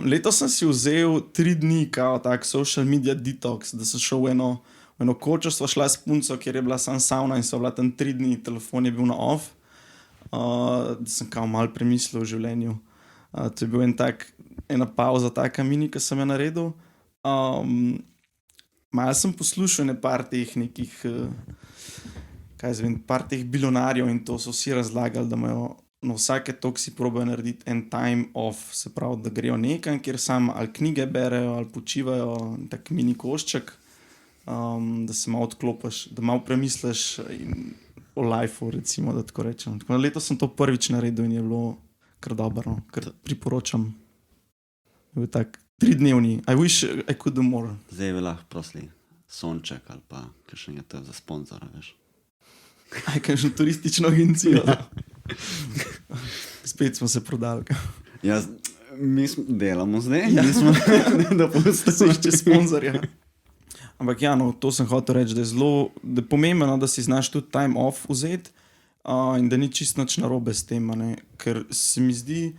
Letos sem si vzel 3 dni kao tak social media detox, da sem šel v eno kočo, sva šla s punco, kjer je bila sam sauna in sva bila tam 3 dni, telefon je bil na off, da sem kao malo premislil v življenju. To je bil ena pauza, taka mini, ki sem jo naredil. Malo sem poslušal par teh nekih, par teh bilionarjev in to so vsi razlagali, da imajo na vsake toliko si probajo narediti en time off, se pravi, da grejo nekam, kjer samo ali knjige berejo ali počivajo, tak mini košček, da se malo odklopiš, da malo premisliš o lifeu, recimo, da tako rečem. Tako na leto sem to prvič naredil in je bilo kar dobro, kar priporočam. Je bil tak 3-dnevni, I wish I could do more. Zdaj bi lahko prosili Sonček ali pa kakšnega te za sponzora, veš. Kakšno turistično agencijo. Spet smo se prodali. Mi delamo zdaj, nismo dopustili še sponzorja. Ampak to sem hotel reči, da je zelo pomembno, da si znaš tudi time off vzeti in da ni čisto nič narobe s tem, ne? Ker se mi zdi,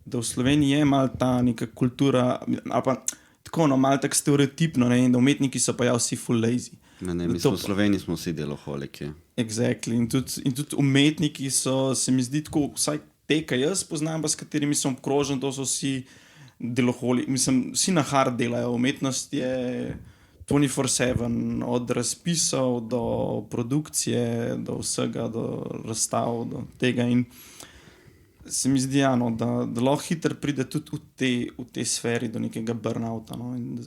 da v Sloveniji je malo ta neka kultura, ali pa tako, malo tak stereotipno, ne? In da umetniki so pa vsi full lazy. Mi smo v Sloveniji vsi deloholiki. Exactly. In tudi umetniki so, se mi zdi, tako, vsaj te, ki jaz poznam, pa s katerimi sem obkrožen, to so vsi deloholi. Mislim, vsi na hard delajo. Umetnost je 24/7, od razpisov do produkcije, do vsega, do razstav, do tega. In se mi zdi, ja, no, da lahko hitro pride tudi v tej sferi do nekega burnouta. No, in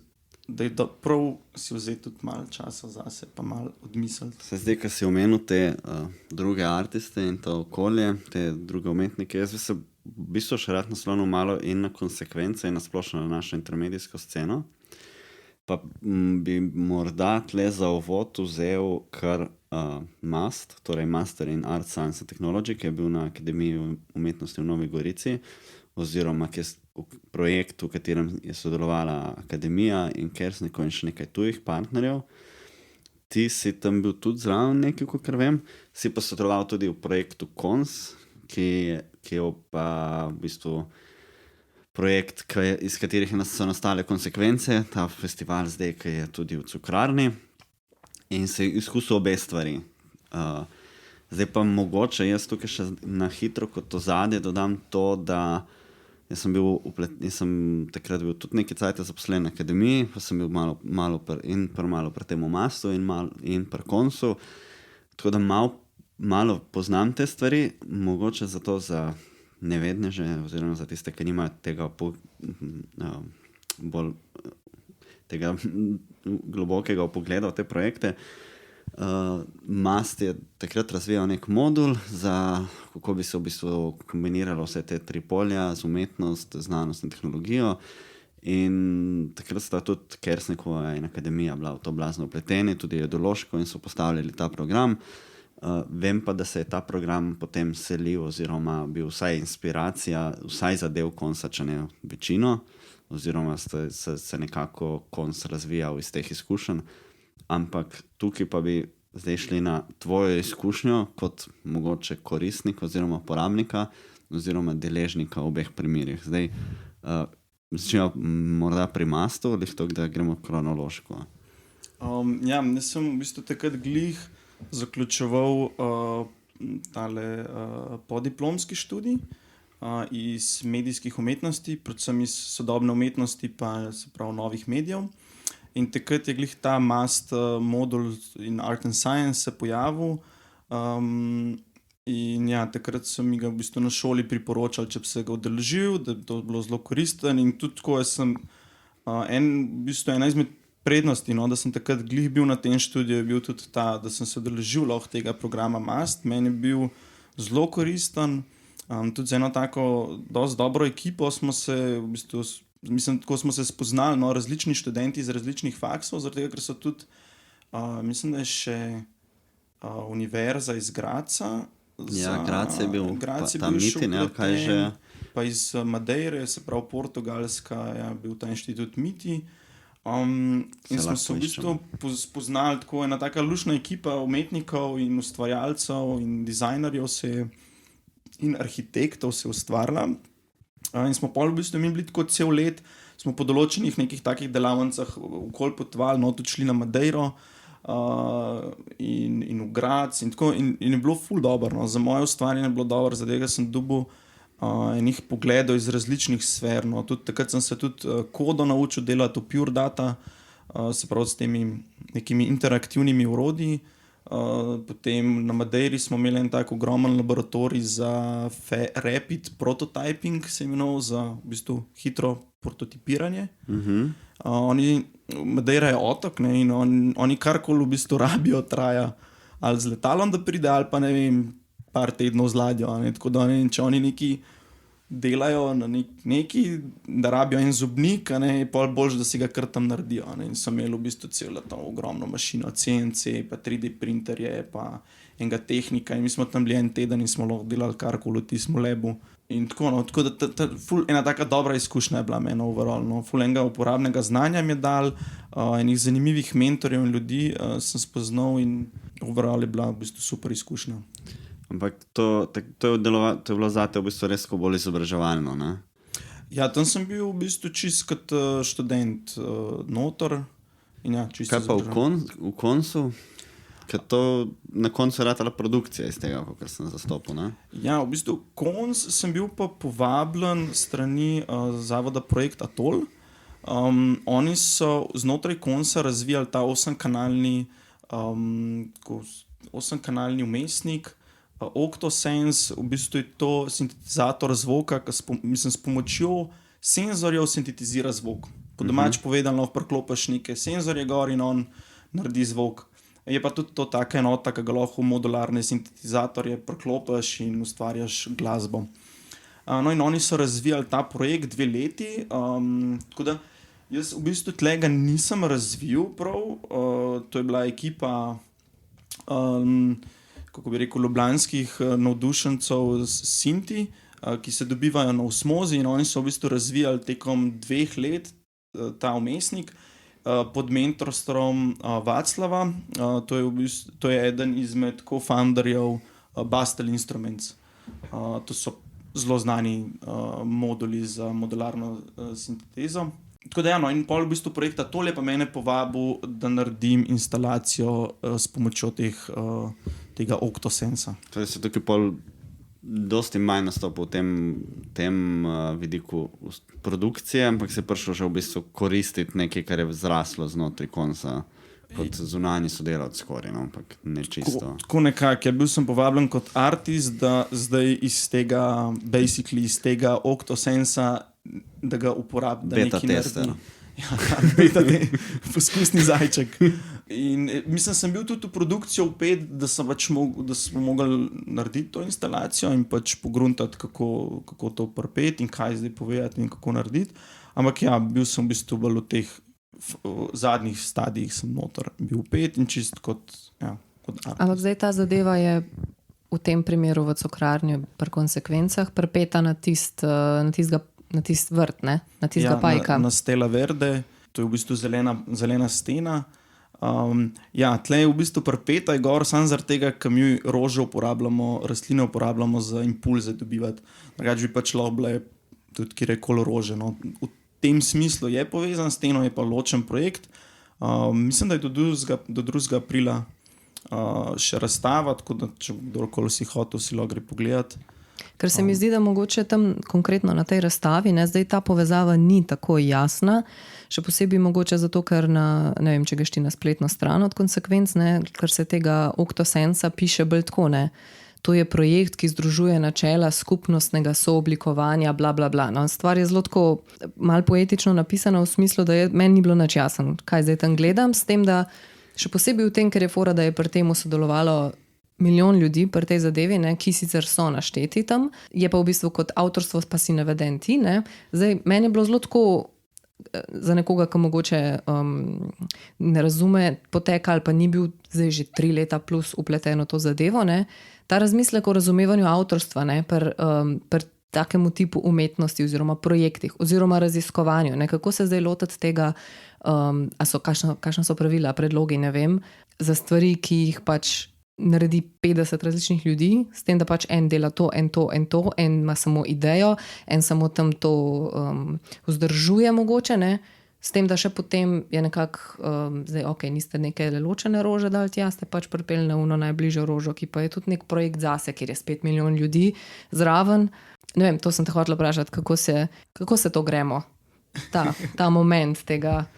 da je prav si vzeti tudi malo časa zase, pa malo odmisliti. Se zdi, ko si omenil te druge artiste in to okolje, te druge umetnike, jaz bi se v bistvu še rad naslonil malo in na konsekvence in na splošno na našo intermedijsko sceno. Pa bi morda tle za uvod vzel kar MAST, torej Master in Art Science and Technology, ki je bil na Akademiji umetnosti v Novi Gorici, oziroma projekt, v katerem je sodelovala Akademija in Kersnikov in še nekaj tujih partnerjev. Ti si tam bil tudi zraven nekaj, kakor vem. Si pa sodeloval tudi v projektu KONS, ki je pa v bistvu projekt, iz katerih so nastale konsekvence, ta festival zdaj, ki je tudi v Cukrarni. In si izkusil obe stvari. Zdaj pa mogoče jaz tukaj še na hitro kot ozadje dodam to, da jaz sem takrat bil tudi nekaj cajta zaposlen na Akademiji, pa sem bil malo pri tem MAST-u in pri KONS-u, tako da malo poznam te stvari, mogoče zato za nevedneže, oziroma za tiste, ki nimajo tega bolj tega globokega vpogleda v te projekte. MAST je takrat razvijal nek modul za kako bi se v bistvu kombiniralo vse te tri polja z umetnost, znanost in tehnologijo. In takrat sta tudi Kersnikova in Akademija bila v to blazno vpleteni, tudi ideološko, in so postavljali ta program. Vem pa, da se je ta program potem selil oziroma bil vsaj inspiracija, vsaj za del KONS-a, če ne večino, oziroma se nekako KONS razvijal iz teh izkušenj. Ampak tukaj pa bi zdaj šli na tvojo izkušnjo kot mogoče koristnik oziroma porabnika oziroma deležnika v obeh primerih. Zdaj, začnemo morda pri MAST-u, ali to, da gremo kronološko. Ja, jaz sem v bistvu takrat glih zaključeval podiplomski študij iz medijskih umetnosti, predvsem iz sodobne umetnosti, pa se pravi novih medijev. In takrat je glih ta MAST modul in Art and Science se pojavil. In ja, takrat so mi ga v bistvu na šoli priporočali, če bi se ga udeležil, da bi to bilo zelo koristen. In tudi tako sem ena izmed prednosti, no, da sem takrat glih bil na tem študiju, je bil tudi ta, da sem se udeležil lahko tega programa MAST. Meni je bil zelo koristen. Tudi z eno tako dosti dobro ekipo smo se v bistvu, mislim, tako smo se spoznali, no, različni študenti iz različnih faksov, zaradi tega, ker so tudi, mislim, da je še Univerza iz Graca. Ja, Graz je bil, tam Mitin, kaj že. Pa iz Madeire, se pravi Portugalska, ja, bil ta inštitut MITI. In smo se v bistvu spoznali, tako ena taka lušna ekipa umetnikov in ustvarjalcev in dizajnerjev in arhitektov se ustvarila. In smo pol v bistvu mi bili tako cel let, smo po določenih nekih takih delavnicah okoli potovali, no, tudi šli na Madeiro in v Graz in tako, in je bilo ful dobro, no. Za moje ustvarjanje je bilo dobro, zaradi tega sem dobil enih pogledov iz različnih sfer, no. Tudi takrat sem se tudi kodo naučil delati v Pure Data, se pravi s temi nekimi interaktivnimi orodji. Potem na Madeiri smo imeli en tak ogromen laboratorij za rapid prototyping, se imenoval, za v bistvu hitro prototipiranje. Madeira je otok, ne, in oni karkoli v bistvu rabijo, traja ali z letalom, da pride, ali pa ne vem, par tednov z ladjo, ne. Tako da če oni neki delajo na neki, da rabijo en zobnik, je pol boljše, da si ga kar tam naredijo, ne. In so imeli v bistvu celo to ogromno mašino, CNC, pa 3D printerje, pa enega tehnika, in mi smo tam bili en teden in smo lahko delali karkoli v tistem labu. In tako, no, tako da ena taka dobra izkušnja je bila meni overall, no. Ful enega uporabnega znanja mi je dal, enih zanimivih mentorjev in ljudi sem spoznal in overall je bila v bistvu super izkušnja. Ampak to je bilo zate v bistvu res bolj izobraževalno, ne? Ja, tam sem bil v bistvu čist kot študent noter. In ja, čist kaj pa v KONS-u? Ker to na koncu ratala produkcija iz tega, kar sem zastopil, ne? Ja, v bistvu konc sem bil pa povabljen strani zavoda Projekt Atol. Oni so znotraj konca razvijali ta 8-kanalni vmesnik, OctoSense. V bistvu je to sintetizator zvoka, ki s pomočjo senzorjev sintetizira zvok. Po domač povedano, lahko priklopiš neke senzorje gor in on naredi zvok. Je pa tudi to taka enota, ki ga lahko v modularne sintetizatorje priklopiš in ustvarjaš glasbo. No in oni so razvijali ta projekt 2 leti, tako da jaz v bistvu tlega nisem razvil prav. To je bila ekipa, kako bi rekel, ljubljanskih navdušencev s Sinti, ki se dobivajo na osmozi in oni so v bistvu razvijali tekom 2 let ta vmesnik pod mentorstvom Vaclava. To je eden izmed co-founderjev Bastel Instruments. To so zelo znani moduli za modularno sintetezo. Tako da no, in pol v bistvu projekta tole pa mene povabil, da naredim instalacijo s pomočjo tega OctoSensa. Torej se tukaj pol dosti manj nastopil v tem vidiku produkcije, ampak se prišel že v bistvu koristiti nekaj, kar je vzraslo znotraj konca kot zunanji sodelavec skoraj, no, ampak ne čisto. Tako nekako, bil sem povabljen kot artist, da zdaj iz tega OctoSensa, da ga uporabim, da beta nekaj tester. naredi. Ja, poskusni zajček. In mislim, sem bil tudi v produkcijo vpet, da smo mogli narediti to instalacijo in pač pogruntati, kako to pripeti in kaj zdaj povedati in kako narediti. Ampak ja, bil sem v bistvu bolj v teh zadnjih stadijih sem noter bil vpet in čist kot artist. Ampak zdaj ta zadeva je v tem primeru v Cukrarni pri konsekvencah pripeta na tisti vrt, ne? Na tistega pajka. Na Stella Verde, to je v bistvu zelena stena. Tle je v bistvu pripeta je gor, samo zaradi tega, ker mi rože uporabljamo, rastline uporabljamo za impulze dobivati. Drugače bi pač lahko bile tudi kjerkoli rože. No. V tem smislu je povezan s steno, je pa ločen projekt. Mislim, da je do 2. aprila še razstava, tako da če kdorkoli si hotel, si lahko gre pogledati. Ker se mi zdi, da mogoče tam konkretno na tej razstavi, ne, zdaj ta povezava ni tako jasna, še posebej mogoče zato, ker ne vem, če greš ti na spletno stran od konsekvenc, ne, ker se tega OctoSensa piše bolj tako, ne. To je projekt, ki združuje načela skupnostnega sooblikovanja, bla, bla, bla. No, stvar je zelo tako malo poetično napisana v smislu, da meni ni bilo nič jasno, kaj zdaj tam gledam, s tem, da še posebej v tem, ker je fora, da je pri tem sodelovalo milijon ljudi pri tej zadevi, ne, ki sicer so našteti tam, je pa v bistvu kot avtorstvo pa si naveden ti. Ne. Zdaj, meni je bilo zelo tako za nekoga, ki mogoče ne razume poteka ali pa ni bil zdaj že 3 leta plus upleteno to zadevo, ne. Ta razmislek o razumevanju avtorstva, ne, pri takemu tipu umetnosti oziroma projektih oziroma raziskovanju, ne, kako se zdaj lotiti tega, kakšna so pravila, predlogi, ne vem, za stvari, ki jih pač naredi 50 različnih ljudi, s tem, da pač en dela to, en ima samo idejo, en samo tam to vzdržuje mogoče, ne, s tem, da še potem je nekako, zdaj, niste neke ločene rože dali tja, ste pač pripeli na uno najbližjo rožo, ki pa je tudi nek projekt zase, kjer je spet milijon ljudi zraven. Ne vem, to sem te hotela vprašati, kako se to gremo, ta moment tega.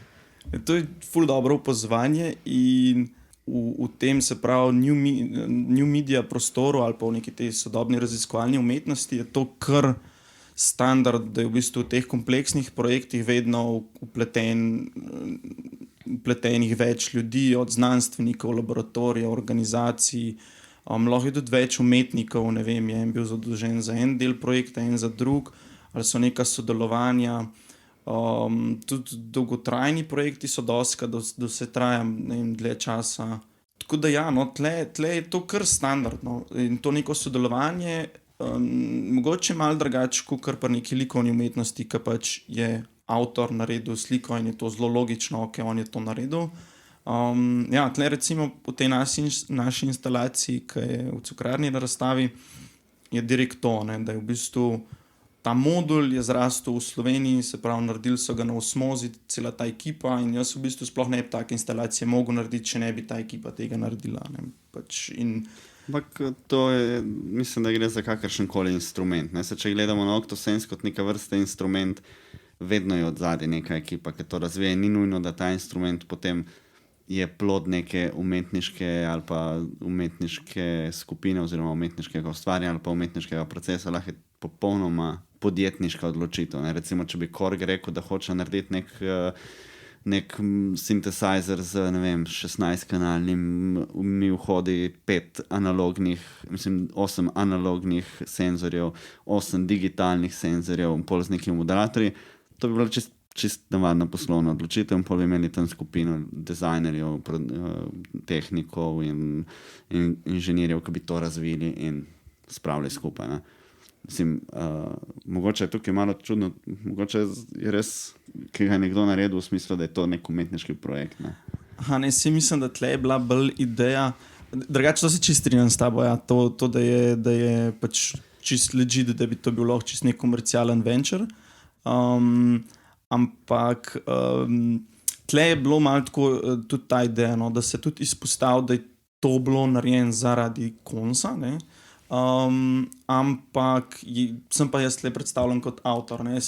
To je ful dobro opazovanje in v tem, se pravi, new media prostoru ali pa v neki tej sodobni raziskovalni umetnosti je to kar standard, da je v bistvu v teh kompleksnih projektih vedno upletenih več ljudi, od znanstvenikov, laboratorijev, organizacij, lahko je tudi več umetnikov, ne vem, je en bil zadolžen za en del projekta, en za drug, ali so neka sodelovanja. Tudi dolgotrajni projekti so doska, da se traja dlje časa. Tako da ja, no, tle je to kar standardno in to neko sodelovanje mogoče malo drugače kot kar pri neki likovni umetnosti, ki pač je avtor naredil sliko in je to zelo logično, on je to naredil. Tle recimo v tej naši instalaciji, ki je v Cukrarni na razstavi, je direkt to, ne, da je v bistvu ta modul je zrastel v Sloveniji, se pravi, naredili so ga na osmozi, cela ta ekipa, in jaz v bistvu sploh ne bi take instalacije mogel narediti, če ne bi ta ekipa tega naredila. Ne. Ampak to je, mislim, da gre za kakršen koli instrument. Ne? Če gledamo na Octosense kot neka vrsta instrument, vedno je odzadaj neka ekipa, ki to razvije. Ni nujno, da ta instrument potem je plod neke umetniške ali pa umetniške skupine oziroma umetniškega ustvarjanja ali pa umetniškega procesa, lahko je popolnoma podjetniška odločitev. Ne? Recimo, če bi Korg rekel, da hoče narediti nek synthesizer z, ne vem, 16-kanalnimi vhodi, 8 analognih senzorjev, 8 digitalnih senzorjev, pol z nekimi modulatorji, to bi bilo čist navadna poslovna odločitev, in pol bi imeli tam skupino dizajnerjev, tehnikov in inženirjev, ki bi to razvili in spravili skupaj. Ne? Mislim, mogoče je tukaj malo čudno, mogoče je res, ki ga je nekdo naredil v smislu, da je to nek umetniški projekt. Ne? Si mislim, da tle je bila bolj ideja, drugače to se čist strinjam s tabo, ja, to da je pač čist legit, da bi to bil lahko čist nek komercialen venture, ampak tle je bilo malo tako tudi ta ideja, no, da se tudi izpostavil, da je to bilo narejeno zaradi konca, ne. Ampak sem pa jaz tle predstavljen kot avtor, ne?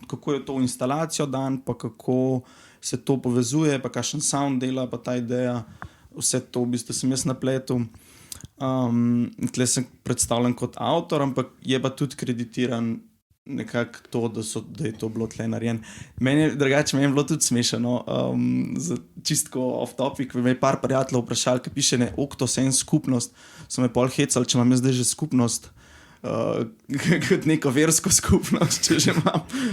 Kako je to instalacijo dan, pa kako se to povezuje, pa kakšen sound dela, pa ta ideja, vse to v bistvu sem jaz napletel. Tle sem predstavljen kot avtor, ampak je pa tudi kreditiran nekako to, da je to bilo tle narejen. Meni je bilo tudi smešano, čistko off topic, me je par prijateljev vprašali, ki piše ne Octosense skupnost, so me pol hecali, če imam jaz zdaj že skupnost, kot neko versko skupnost, če že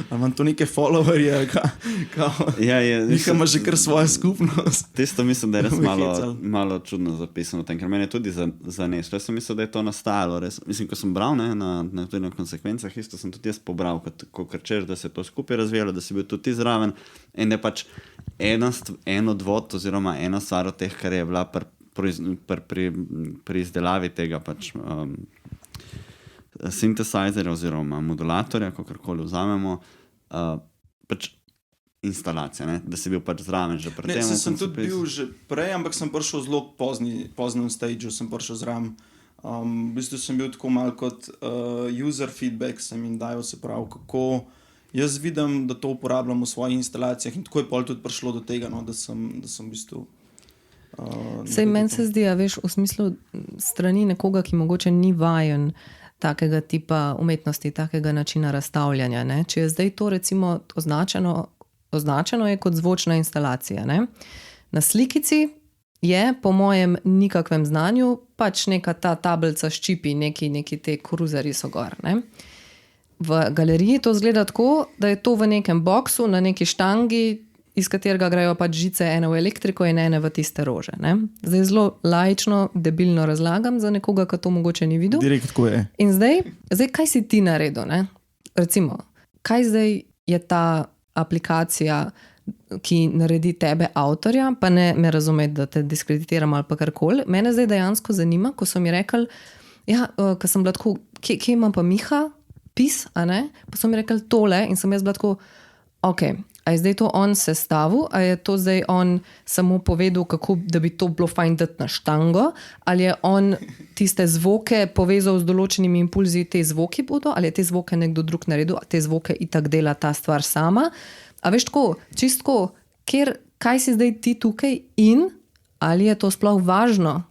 imam to neke followerje, njihaj ima že kar svojo skupnost. Tisto mislim, da je res malo čudno zapisano, ker meni je tudi zaneslo. Jaz sem mislil, da je to nastajalo. Res. Mislim, ko sem bral na konsekvencah, isto sem tudi jaz pobral, kot češ, da se je to skupaj razvijalo, da si bil tudi zraven, in da je pač en odvod oziroma ena stvar od teh, kar je bila pri izdelavi tega pač synthesizerja oziroma modulatorja, kakorkoli vzamemo, pač instalacija, ne? Da si bil pač zraven že pred tem. Sem tudi bil že prej, ampak sem prišel zelo poznem stageu, sem prišel zraven. V bistvu sem bil tako malo kot user feedback, sem jim dajal, se pravi, kako jaz vidim, da to uporabljam v svojih instalacijah, in tako je pol tudi prišlo do tega, no, da sem v bistvu Sej meni se zdi, veš, v smislu strani nekoga, ki mogoče ni vajen takega tipa umetnosti, takega načina razstavljanja. Ne? Če je zdaj to recimo označeno je kot zvočna instalacija. Ne? Na slikici je po mojem nikakvem znanju pač neka ta tablica s čipi, neki te kruzerji so gor. Ne? V galeriji to izgleda tako, da je to v nekem boksu, na neki štangi, iz katerega grejo pač žice, ene v elektriko in ene v tiste rože. Ne? Zdaj zelo laično, debilno razlagam za nekoga, ki to mogoče ni videl. Direkt tako je. In zdaj, kaj si ti naredil? Ne? Recimo, kaj zdaj je ta aplikacija, ki naredi tebe avtorja, pa ne me razumeti, da te diskreditiram ali pa karkoli. Mene zdaj dejansko zanima, ko so mi rekli, ko sem bila tako, kje imam pa Miha, pis, a ne? Pa so mi rekli tole in sem jaz bila tako, a je zdaj to on sestavil, a je to zdaj on samo povedal, kako, da bi to bilo fajn dati na štango, ali je on tiste zvoke povezal z določenimi impulzi, te zvoki bodo, ali je te zvoke nekdo drug naredil, a te zvoke itak dela ta stvar sama. A veš tako, čistko, kaj si zdaj ti tukaj in ali je to sploh važno,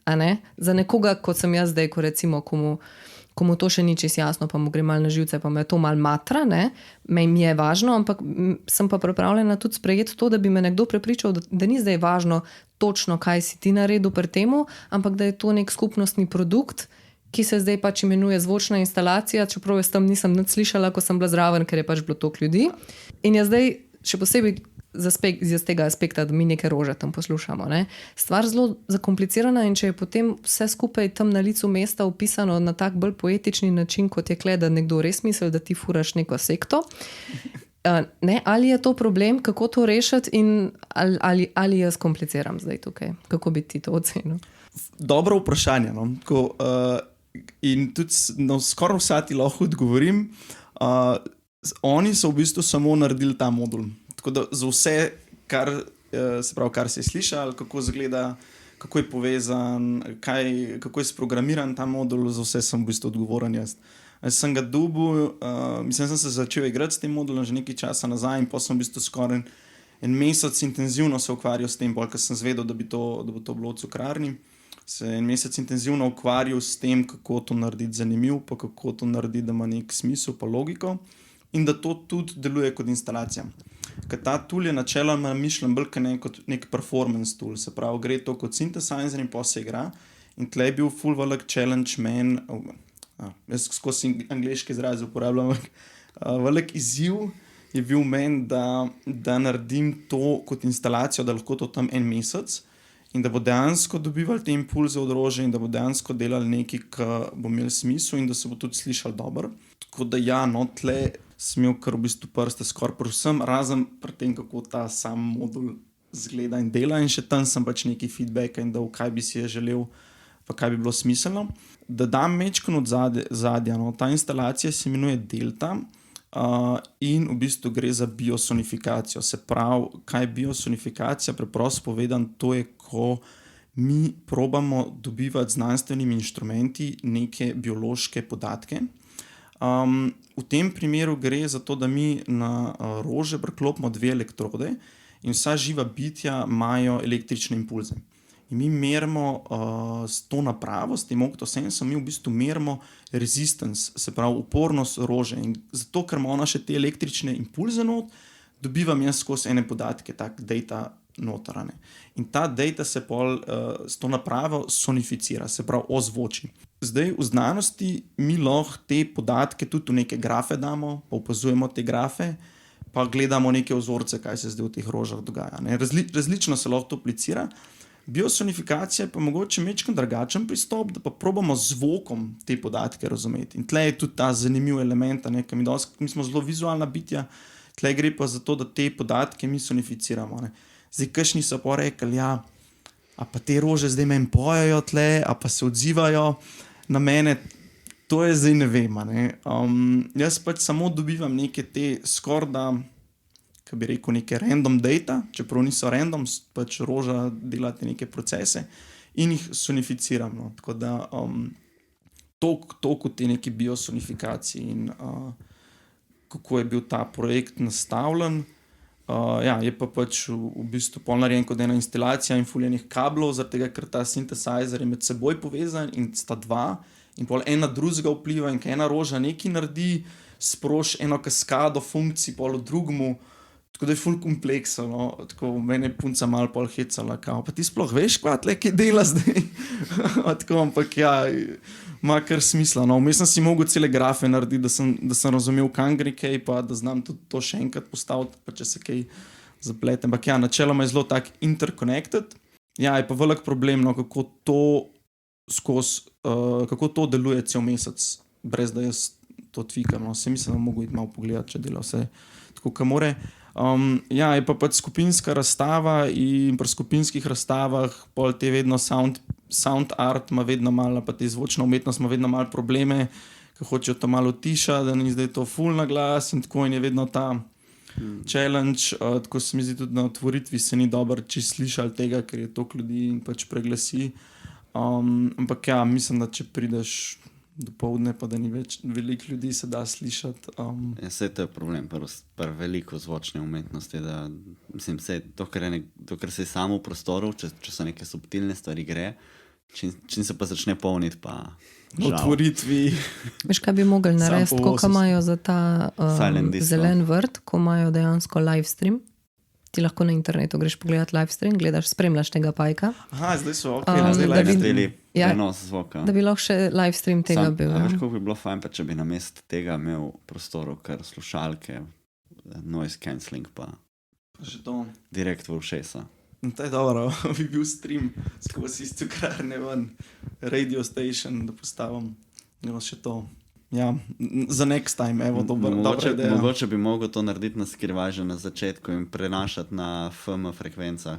a ne? Za nekoga, kot sem jaz zdaj, ko recimo komu to še ni čisto jasno, pa mu gre malo na živce, pa me to malo matra, ne, mi je važno, ampak sem pa pripravljena tudi sprejeti to, da bi me nekdo prepričal, da ni zdaj važno točno, kaj si ti naredil pri temu, ampak da je to nek skupnostni produkt, ki se zdaj pač imenuje zvočna instalacija, čeprav jaz tam nisem nič slišala, ko sem bila zraven, ker je pač bilo toliko ljudi. In je zdaj še posebej z tega aspekta, da mi neke rože tam poslušamo. Ne? Stvar zelo zakomplicirana, in če je potem vse skupaj tam na licu mesta opisano na tak bolj poetični način, kot je da nekdo res misli, da ti furaš neko sekto, ne? Ali je to problem, kako to rešiti, in ali jaz kompliciram zdaj tukaj? Kako bi ti to ocenil? Dobro vprašanje. No? In tudi skoraj vsa ti lahko odgovorim. Oni so v bistvu samo naredili ta modul. Tako da za vse, kar se je slišal, kako izgleda, kako je povezan, kako je sprogramiran ta modul, za vse sem v bistvu odgovoren jaz. Jaz sem ga dobil, mislim, sem se začel igrati s tem modulom že nekaj časa nazaj in potem sem v bistvu skoraj en mesec intenzivno se ukvarjal s tem, bolj, ker sem zvedel, da bo to bilo v cukrarni. Se en mesec intenzivno ukvarjal s tem, kako to narediti zanimivo, pa kako to narediti, da ima nek smisel, pa logiko in da to tudi deluje kot instalacija. Ker ta tool je načeloma mišljen bolj kot nek performance tool, se pravi, gre to kot synthesizer in pa se igra. In tle je bil full velik challenge man, jaz skozi angleške izraze uporabljam, velik izziv je bil meni, da naredim to kot instalacijo, da lahko to tam en mesec in da bo dejansko dobival te impulze od rože in da bo dejansko delal nekaj, ki bo imel smisel in da se bo tudi slišal dobro. Tako da ja, no, tle sem imel kar v bistvu prste skoraj pri vsem, razen pri tem, kako ta sam modul zgleda in dela in še tam sem pač neki feedback in dal, kaj bi si je želel, pa kaj bi bilo smiselno. Da dam mečkano od zadja, no, ta instalacija se imenuje Delta in v bistvu gre za biosonifikacijo. Se pravi, kaj je biosonifikacija? Preprosto povedan, to je, ko mi probamo dobivati z znanstvenimi inštrumenti neke biološke podatke. V tem primeru gre za to, da mi na rože priklopimo 2 elektrode in vsa živa bitja imajo električne impulze. In mi merimo s to napravo, s tem oktosensom, mi v bistvu merimo resistance, se pravi upornost rože. In zato, ker ima ona še te električne impulze not, dobivam jaz skozi ene podatke, tak data notrane. In ta data se pol s to napravo sonificira, se pravi ozvoči. Zdaj v znanosti mi lahko te podatke tudi v neke grafe damo, pa opazujemo te grafe, pa gledamo neke vzorce, kaj se zdaj v teh rožah dogaja. Ne? Različno se lahko to aplicira. Biosonifikacija je pa mogoče mečkam drugačen pristop, da pa probamo z zvokom te podatke razumeti. In tle je tudi ta zanimiv element, mi smo zelo vizualna bitja, tle gre pa za to, da te podatke mi sonificiramo. Ne? Zdaj, kakšni so pa rekli, ja, a pa te rože zdaj meni pojejo tle, a pa se odzivajo na mene, to je zdaj ne vem. Ne? Jaz pač samo dobivam neke te skorda, kaj bi rekel, neke random data, čeprav niso random, pač roža delate neke procese in jih sonificiram. No. Tako da toliko te neke biosonifikaciji in kako je bil ta projekt nastavljen. Ja, je pa pač v bistvu polnarejen kot ena instalacija in fuljenih kablov, zaradi tega, ker ta synthesizer je med seboj povezan in sta dva in pol ena drugega vpliva in kaj ena roža nekaj naredi, sproši eno kaskado funkcij pol v drugemu. Tako da je ful kompleksen, no? Tako mene je punca malo pol hecala, kao, pa ti sploh veš, kva tle, kaj dela zdaj? Tako, ampak ja, ima kar smisla. No? Vmes sem si mogel cele grafe narediti, da sem razumel, kam gre kaj, pa da znam tudi to še enkrat postaviti, pa če se kaj zaplete. Ampak ja, načeloma je zelo tak interconnected. Ja, je pa velik problem, no, kako to deluje cel mesec, brez da jaz to tvikam. No? Se mislim, da mogo iti malo pogledati, če dela vse tako, ka more. Ja, je pa pač skupinska razstava in pri skupinskih razstavah pol te vedno sound art ima vedno malo, pa te zvočna umetnost ima vedno malo probleme, ki hočejo to malo utišati, da ni zdaj to ful na glas in tako in je vedno ta challenge, tako se mi zdi tudi na otvoritvi se ni dobro čisto slišali tega, ker je toliko ljudi in pač preglasi. Ampak ja, mislim, da če prideš dopoldne, pa da ni več veliko ljudi se da slišati. Ja, sej to je problem pri veliko zvočne umetnosti, da mislim, sej to, kar se je samo v prostoru, če so neke subtilne stvari gre, čim se pa začne polniti, pa žal. Otvoritvi. Veš, kaj bi mogli narediti, koliko imajo za ta zelen vrt, ko imajo dejansko live stream. Ti lahko na internetu greš pogledati live stream, gledaš, spremljaš tega pajka. Aha, zdaj so zdaj live prenos zvoka. Da bi lahko še live stream tega bil. Veš, kako bi bilo fajn, pa če bi namesto tega imel prostoru kar slušalke, noise cancelling pa že to. Direkt v ušesa. To je dobro, bi bil stream skozi iz cukrarne ven, radio station, da postavim še to. Ja, za next time, evo, dobra ideja. Mogoče bi mogel to narediti na skrivaj že na začetku in prenašati na FM frekvencah.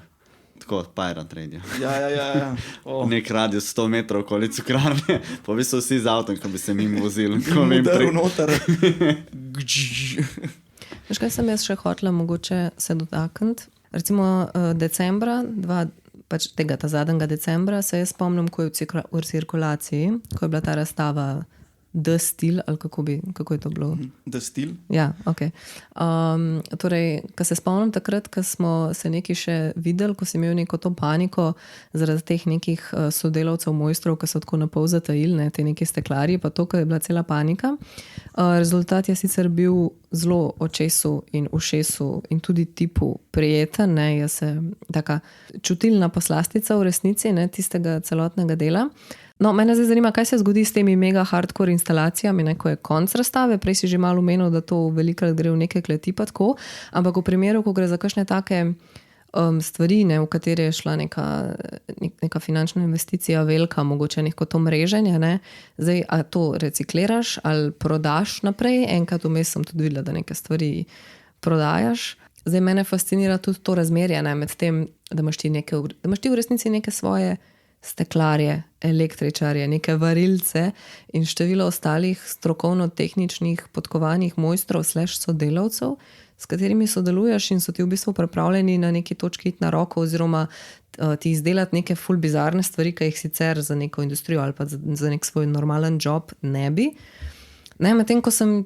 tako Pirate Radio. Ja. Oh. Nek radio 100 metrov okoli cukrarne, pa v bistvu vsi z avtom, ko bi se mimo vozili. Udaril noter. Veš, kaj sem jaz še hotela mogoče se dotakniti? Recimo decembra, ta zadnjega decembra, se jaz spomnim, ko je v cirkulaciji, ko je bila ta razstava The Steel, ali kako je to bilo? The Steel? Ja, ok. Torej, ko se spomnim takrat, ko smo se nekaj še videli, ko si imel neko to paniko zaradi teh nekih sodelavcev, mojstrov, ki so tako napol zatajili, te neki steklarji, pa to, ko je bila cela panika. Rezultat je sicer bil zelo očesu in ušesu in tudi tipu prijeten, jaz se taka čutilna poslastica v resnici, tistega celotnega dela. No, mene zdaj zanima, kaj se zgodi s temi mega hardcore instalacijami, ko je konc razstave. Prej si že malo omenil, da to velikrat gre v neke kleti pa tako, ampak v primeru, ko gre za kakšne take stvari, v katere je šla neka finančna investicija velika, mogoče neko to mreženje, zdaj, a to recikliraš ali prodaš naprej? Enkrat vmes sem tudi videla, da neke stvari prodajaš. Zdaj, mene fascinira tudi to razmerje, med tem, da imaš ti v resnici neke svoje steklarje, električarje, neke varilce in število ostalih strokovno-tehničnih podkovanih mojstrov / sodelavcev, s katerimi sodeluješ in so ti v bistvu pripravljeni na neki točki iti na roko oziroma ti izdelati neke ful bizarne stvari, ki jih sicer za neko industrijo ali pa za nek svoj normalen job ne bi. Medtem, ko sem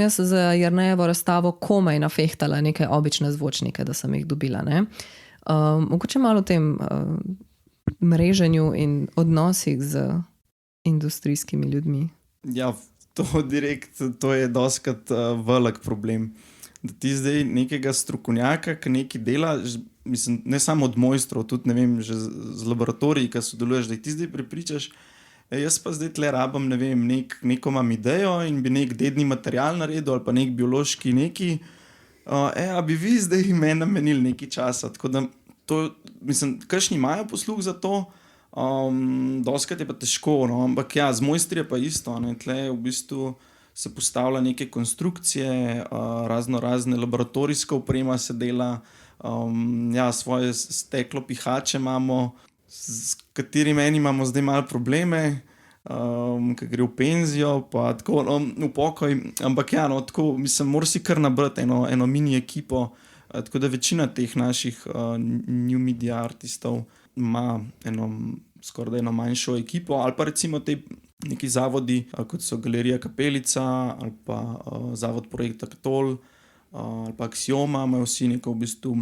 jaz za Jernejevo razstavo komaj nafehtala neke obične zvočnike, da sem jih dobila. Mogoče malo o tem mreženju in odnosih z industrijskimi ljudmi. Ja, to je doskrat velik problem. Da ti zdaj nekega strokovnjaka, ki nekaj dela, mislim, ne samo od mojstrov, tudi ne vem, že z laboratoriji, ki sodeluješ, da ti zdaj prepričaš, jaz pa zdaj tle rabam, ne vem, neko imam idejo in bi nek dedni material naredil ali pa nek biološki neki, a bi vi zdaj meni namenili nekaj časa, tako da to, mislim, kakšni imajo posluh za to, doskrat je pa težko, ampak ja, z mojstri je pa isto, tle v bistvu se postavlja neke konstrukcije, razne laboratorijska oprema se dela, svoje steklo pihače imamo, s katerimi imamo zdaj malo probleme, ki gre v penzijo, pa tako v pokoj, ampak ja, tako, mislim, moraš si kar nabrati eno mini ekipo, tako da večina teh naših new media artistov ima skoraj eno manjšo ekipo, ali pa recimo te neki zavodi, kot so Galerija Kapelica, ali pa Zavod Projekta Katol, ali pa Axioma, imajo vsi neko v bistvu,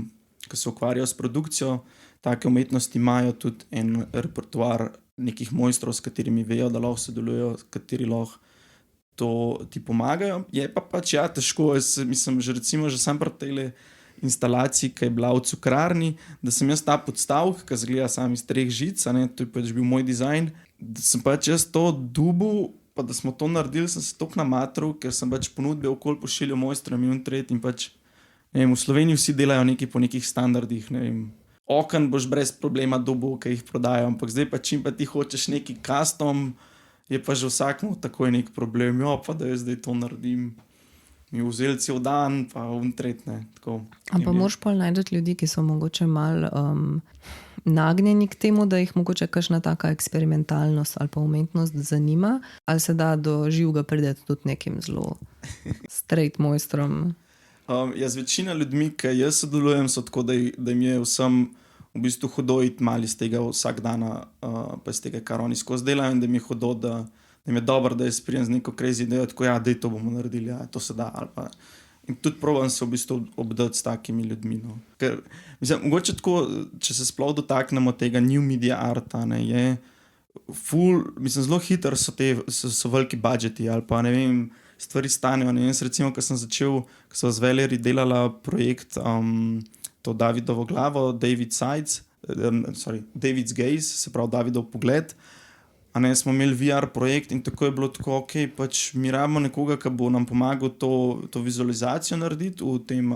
ki se ukvarjajo s produkcijo take umetnosti, imajo tudi en repertoar nekih mojstrov, s katerimi vejo, da lahko sodelujo, kateri lahko to ti pomagajo. Je pa pač ja, težko, mislim, že sam pri tejle instalaciji, ki je bila v cukrarni, da sem jaz ta podstavek, ki zgleda sam iz 3 žic, to je pač bil moj dizajn, da sem pač jaz to dubil, pa da smo to naredili, sem se toliko namatral, ker sem pač ponudbe okoli pošiljal mojstrom in in pač, ne vem, v Sloveniji vsi delajo nekaj po nekih standardih, ne vem, okn boš brez problema dobil, ki jih prodajo, ampak zdaj pa čim pa ti hočeš neki custom, je pa že vsakmu takoj nek problem, pa da jaz zdaj to naredim. Mi vzeli cel dan, pa ne, tako. Ampak moraš pa najti ljudi, ki so mogoče malo nagnjeni k temu, da jih mogoče kakšna taka eksperimentalnost ali pa umetnost zanima, ali se da do živega prideti tudi nekim zelo straight mojstrom? Z večina ljudmi, ki jaz sodelujem, so tako, da jim je vsem v bistvu hudo iti malo iz tega vsak dana, pa iz tega, kar oni skozi delajo, in da mi je hudo, da jim je dobro, da jaz prijem z neko crazy idejo, tako ja, dej to bomo naredili, ja, to se da, ali pa. In tudi probam se v bistvu obdati s takimi ljudmi, Ker, mislim, mogoče tako, če se sploh dotaknemo tega new media arta, je mislim, zelo hitro so veliki budžeti, ali pa, ne vem, stvari stanejo, Jaz recimo, ko sem začel, ko so z Valeri delala projekt, to Davidovo glavo, David's Gaze, se pravi Davidov pogled, smo imeli VR projekt in tako je bilo tako, pač mi rabimo nekoga, ki bo nam pomagal to vizualizacijo narediti v tem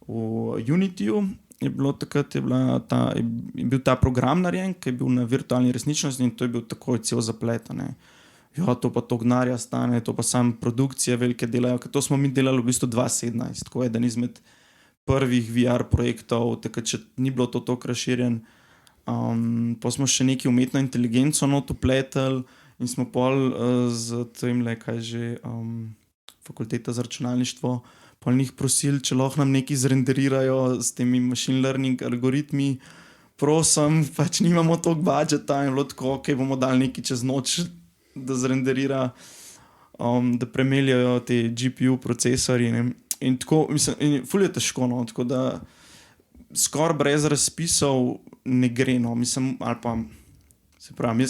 v Unityju. Je bil ta program narejen, ki je bil na virtualni resničnosti, in to je bil takoj cel zaplet. Ja, to pa to gnarja stane, to pa sam produkcije velike delajo, ker to smo mi delali v bistvu 2017, tako je, da izmed prvih VR projektov, takrat še ni bilo to tako razširjen. Pa smo še neki umetno inteligenco not upletali in smo pol z tem, kaj že, fakulteta za računalništvo, pol njih prosili, če lahko nam nekaj zrenderirajo s temi machine learning algoritmi. Prosim, pač nimamo toliko budžeta in bilo tako, ok, bomo dali nekaj čez noč, da zrenderira, da premeljajo te GPU procesori. Ne? In tako, mislim, ful je težko, no, tako da skoraj brez razpisov ne gre, no, mislim, ali pa, se pravi,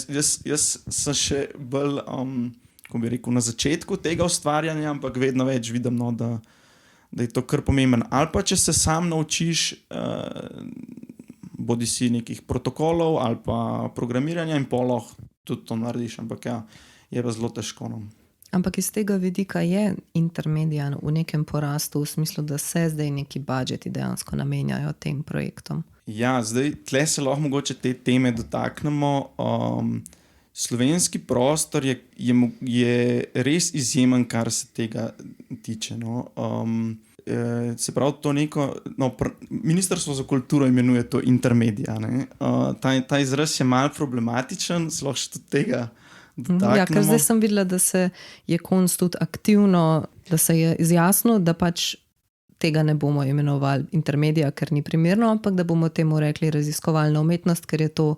jaz sem še bolj, ko bi rekel, na začetku tega ustvarjanja, ampak vedno več vidim, no, da je to kar pomemben. Ali pa, če se sam naučiš, bodi si nekih protokolov ali pa programiranja in pol lahko tudi to narediš, ampak ja, je pa zelo težko, no. Ampak iz tega vidika je Intermedia v nekem porastu, v smislu, da se zdaj neki budžeti dejansko namenjajo tem projektom. Ja, zdaj, tle se lahko mogoče te teme dotaknemo. Slovenski prostor je res izjemen, kar se tega tiče, no. Se pravi, to neko, no, Ministrstvo za kulturo imenuje to Intermedia, ne. Ta izraz je malo problematičen, lahko še tudi tega dotaknemo. Ja, ker zdaj sem videla, da se je KONS tudi aktivno, da se je izjasnilo, da pač tega ne bomo imenovali Intermedia, ker ni primerno, ampak da bomo temu rekli raziskovalna umetnost, ker je to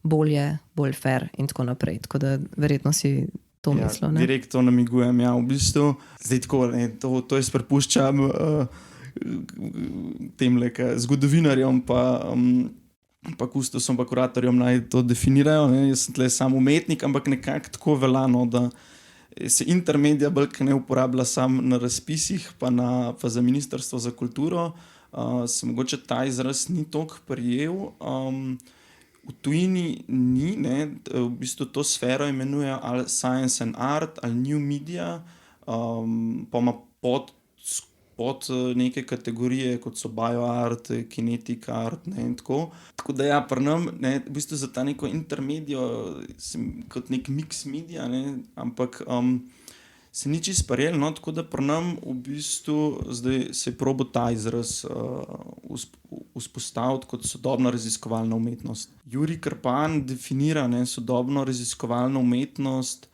bolj fair in tako naprej. Tako da verjetno si to mislil, ne? Direkt to namigujem, ja, v bistvu. Zdaj tako, ne, to jaz prepuščam temle zgodovinarjem pa kustosom pa kuratorjem naj to definirajo, ne. Jaz sem tle sam umetnik, ampak nekako tako velja, no, da se Intermedia bolj ne uporablja sam na razpisih pa za Ministrstvo za kulturo. Se mogoče ta izraz ni toliko prijel. V tujini ni, ne, v bistvu to sfero imenujejo ali Science and Art ali New Media, pa ima pod neke kategorije, kot so bioart, kinetic art, ne, in tako. Tako da ja, pri nam, ne, v bistvu za ta neko intermedijo, kot nek mix media, ne, ampak se ni čisto prijel, no, tako da pri nam v bistvu zdaj se je probal ta izraz vzpostaviti kot sodobna raziskovalna umetnost. Jurij Krpan definira, ne, sodobno raziskovalno umetnost,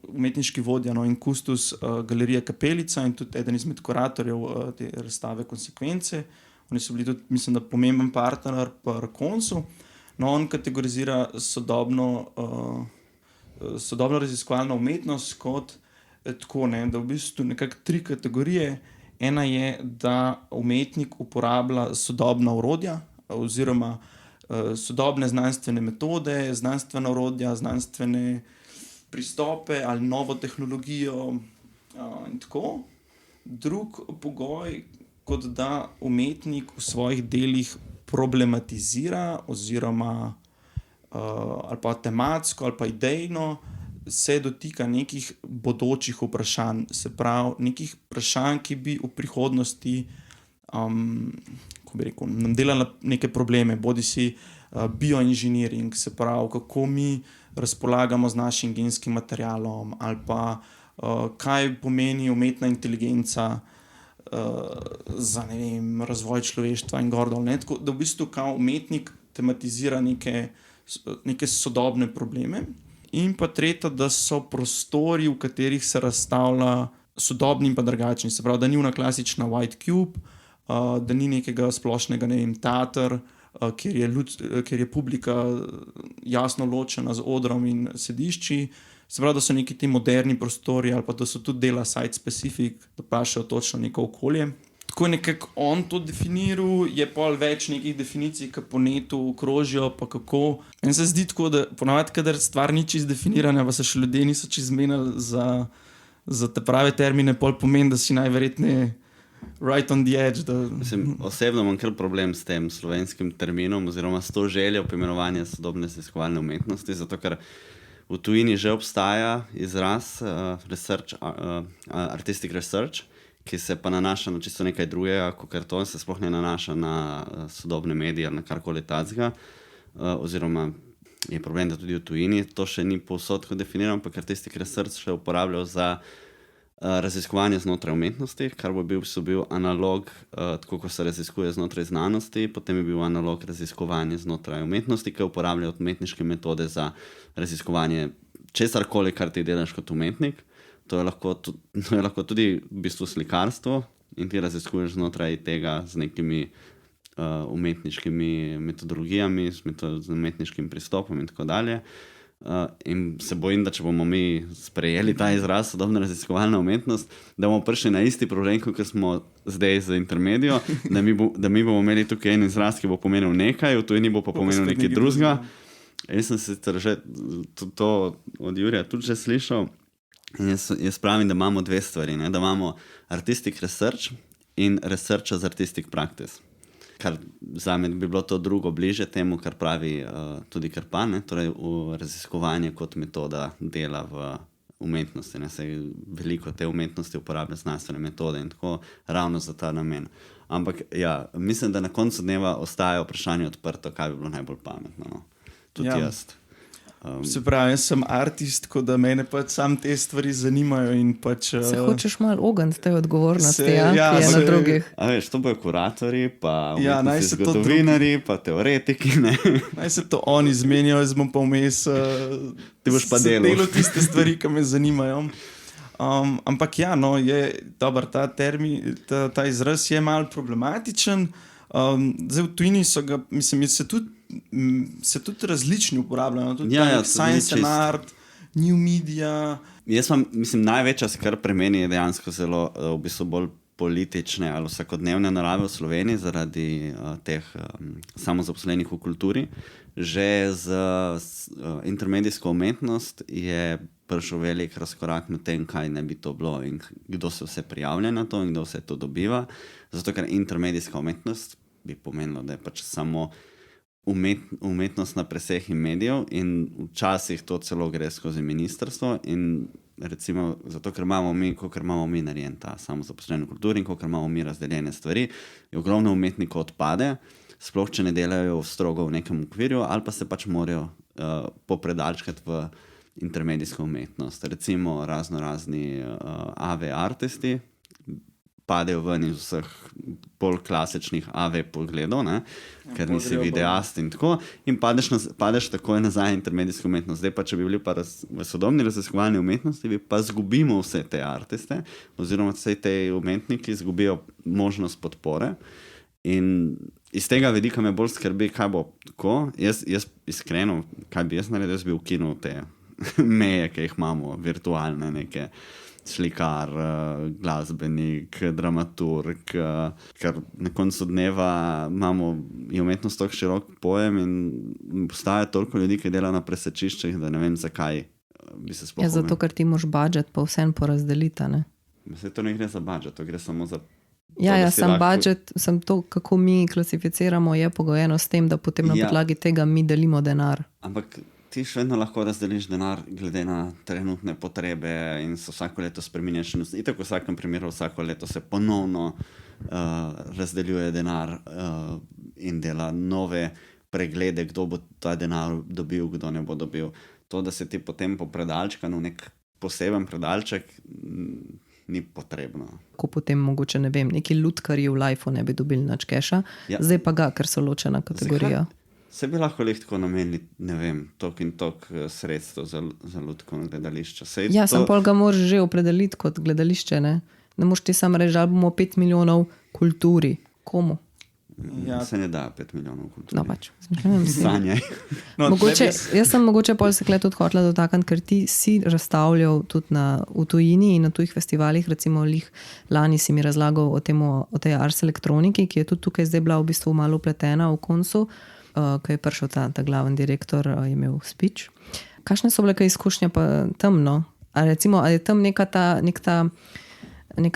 umetniški vodja, no, in kustos galerije Kapelica in tudi eden izmed kuratorjev te razstave Konsekvence. Oni so bili tudi, mislim, da pomemben partner pri KONS-u. No, on kategorizira sodobno raziskovalno umetnost kot tako, ne, da v bistvu nekako 3 kategorije. Ena je, da umetnik uporablja sodobna orodja oziroma sodobne znanstvene metode, znanstvena orodja, znanstvene pristope ali novo tehnologijo in tako. Drug pogoj, kot da umetnik v svojih delih problematizira oziroma ali pa tematsko ali pa idejno se dotika nekih bodočih vprašanj, se pravi nekih vprašanj, ki bi v prihodnosti ko bi rekel, nam delala neke probleme, bodi si bioinženiring, se pravi, kako mi razpolagamo z našim genskim materialom, ali pa kaj pomeni umetna inteligenca za, ne vem, razvoj človeštva in gor dol, ne, tako da v bistvu kao umetnik tematizira neke sodobne probleme. In pa tretja, da so prostori, v katerih se razstavlja sodobni in pa drugačni, se pravi, da ni ona klasična white cube, da ni nekega splošnega, ne vem, teater, kjer je publika jasno ločena z odrom in sedišči, se pravi, da so neki ti moderni prostori ali pa da so tudi dela site specific, da pašejo točno neko okolje. Tako je nekako on to definiral, je pol več nekih definicij, ki po netu krožijo, pa kako. In se zdi tako, da ponavadi, kadar stvar ni čisto definirana, pa se še ljudje niso čisto zmenili za te prave termine, pol pomeni, da si najverjetneje right on the edge. Mislim, osebno imam kar problem s tem slovenskim terminom oziroma s to željo poimenovanja sodobne raziskovalne umetnosti, zato ker v tujini že obstaja izraz artistic research, ki se pa nanaša na čisto nekaj drugega, kot to se sploh ne nanaša na sodobne medije, na karkoli takega, oziroma je problem, da tudi v tujini to še ni povsod definirano, ampak artistic research še uporabljajo za raziskovanje znotraj umetnosti, kar bo bil analog, tako kot se raziskuje znotraj znanosti, potem je bil analog raziskovanje znotraj umetnosti, ki uporablja umetniške metode za raziskovanje česarkoli, kar ti delaš kot umetnik. To je lahko tudi v bistvu slikarstvo in ti raziskuješ znotraj tega z nekimi umetniškimi metodologijami, z umetniškim pristopom in tako dalje. In se bojim, da če bomo mi sprejeli ta izraz sodobna raziskovalna umetnost, da bomo prišli na isti problem, kot smo zdaj z intermedijo, da mi bomo imeli tukaj en izraz, ki bo pomenil nekaj, v tujini bo pa pomenil nekaj drugega. Jaz sem sicer že to od Jurija tudi že slišal. Jaz pravim, da imamo dve stvari, ne? Da imamo artistic research in research as artistic practice. Kar zame bi bilo to drugo bliže temu, kar pravi tudi Krpan, ne? Torej v raziskovanje kot metoda dela v umetnosti. Ne? Sej veliko te umetnosti uporablja znanstvene metode in tako ravno za ta namen. Ampak ja, mislim, da na koncu dneva ostaja vprašanje odprto, kaj bi bilo najbolj pametno. No? Tudi jaz. Se pravi, jaz sem artist, tako da mene pač sam te stvari zanimajo in pač... Se hočeš malo ogniti te odgovornosti, ki je na drugih. A veš, to bojo kuratorji, pa zgodovinari, pa teoretiki, ne? Naj se to oni zmenijo, jaz bom pa vmes ti boš pa delal tiste stvari, ki me zanimajo. Ampak ja, no, je dober ta termin, ta izraz je malo problematičen. Zdaj v tujini so ga, mislim, se tudi različni uporabljajo, tudi science and art, new media. Jaz mislim, največja skrb pri meni je dejansko zelo v bistvu bolj politične ali vsakodnevne narave v Sloveniji zaradi teh samozaposlenih v kulturi. Že z intermedijsko umetnost je prišel velik razkorak med tem, kaj ne bi to bilo in kdo se vse prijavlja na to in kdo vse to dobiva. Zato, ker intermedijska umetnost bi pomenilo, da je pač samo umetnost na presehi medijev in včasih to celo gre skozi ministrstvo in recimo zato, ker imamo mi narejen ta samozaposlen v kulturi in ker imamo mi razdeljene stvari, je ogromno umetnikov odpade, sploh če ne delajo strogo v nekem okvirju ali pa se pač morajo popredalčkati v intermedijsko umetnost. Recimo razni AV artisti padejo ven iz vseh bolj klasičnih AV pogledov, ne? Ker nisi videast in tako, in padeš takoj nazaj intermedijsko umetnost. Zdaj pa, če bi bili pa v sodobni raziskovalni umetnosti, bi pa zgubimo vse te artiste, oziroma vse te umetniki zgubijo možnost podpore. In iz tega vidika me bolj skrbi, kaj bo tako. Jaz iskreno, kaj bi jaz naredil, jaz bi ukinul te meje, ki jih imamo, virtualne neke, slikar, glasbenik, dramaturg, ker na koncu dneva je umetnost tako širok pojem in postaja toliko ljudi, ki dela na presečiščih, da ne vem, zakaj bi se sploh... Ja, zato, ker ti moš budžet pa vsem porazdelita, ne? Mislim, to ne gre za budžet, to gre samo za... budžet, to, kako mi klasificiramo, je pogojeno s tem, da potem na podlagi tega mi delimo denar. Ampak ti še vedno lahko razdeliš denar glede na trenutne potrebe in se vsako leto spreminjaš. In tako v vsakem primeru vsako leto se ponovno razdeljuje denar in dela nove preglede, kdo bo ta denar dobil, kdo ne bo dobil. To, da se ti potem popredalčka v nek poseben predalček, ni potrebno. Ko potem mogoče, ne vem, neki lutkarji v lifeu ne bi dobili nič keša, zdaj pa ga, ker so ločena kategorija. Se bi lahko lahko namenili, ne vem, tok in tok sredstev za lutkovno gledališče. Sem pol ga moraš že opredeliti kot gledališče, ne? Ne moš ti sam reči, ali bomo 5 milijonov kulturi. Komu? Se ne da 5 milijonov kulturi. No pač, zmišljam. Sanjaj. Jaz sem mogoče pol se kle tudi hotela dotakniti, ker ti si razstavljal tudi v tujini in na tujih festivalih, recimo lani si mi razlagal o tej Ars elektroniki, ki je tudi tukaj zdaj bila v bistvu malo upletena v koncu, ko je prišel ta glaven direktor, je imel speech. Kakšne so bile kaj izkušnje pa tam, no? Ali je tam neka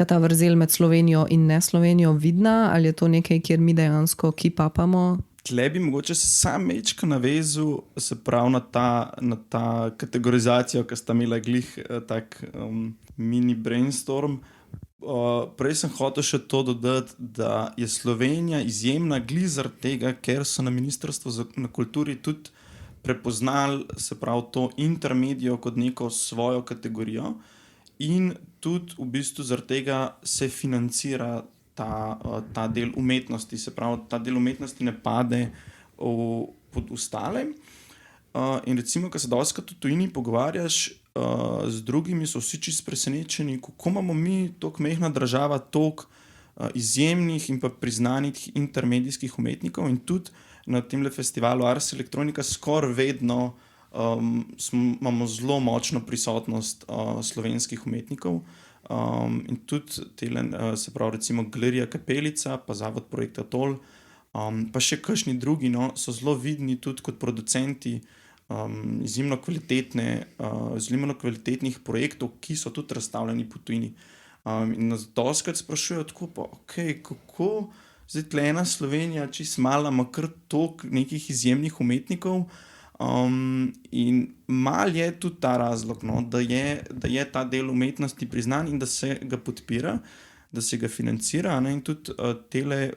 ta vrzel med Slovenijo in ne Slovenijo vidna, ali je to nekaj, kjer mi dejansko kipapamo? Tle bi mogoče sam mečko navezal, se pravi na ta kategorizacijo, ki sta imela glih tak mini brainstorm. Prej sem hotel še to dodati, da je Slovenija izjemna glih zaradi tega, ker so na Ministrstvu za kulturi tudi prepoznali, se pravi, to intermedijo kot neko svojo kategorijo in tudi v bistvu zaradi tega se financira ta del umetnosti, se pravi, ta del umetnosti ne pade pod ostale. In recimo, ko se dostikrat v tujini pogovarjaš z drugimi, so vsi čisto presenečeni, kako imamo mi, tako majhna država, toliko izjemnih in pa priznanih intermedijskih umetnikov, in tudi na tem festivalu Ars Electronica skoraj vedno imamo zelo močno prisotnost slovenskih umetnikov. In tudi se pravi, recimo Galerija Kapelica, pa Zavod Projekta Tol, pa še kakšni drugi, no, so zelo vidni tudi kot producenti izjemno kvalitetnih projektov, ki so tudi razstavljeni po tujini. In nas dostikrat sprašujejo tako, pa kako zdaj tle ena Slovenija, čisto mala, ima kar toliko nekih izjemnih umetnikov. In mal je tudi ta razlog, no, da je ta del umetnosti priznan in da se ga podpira, da se ga financira, ne, in tudi tele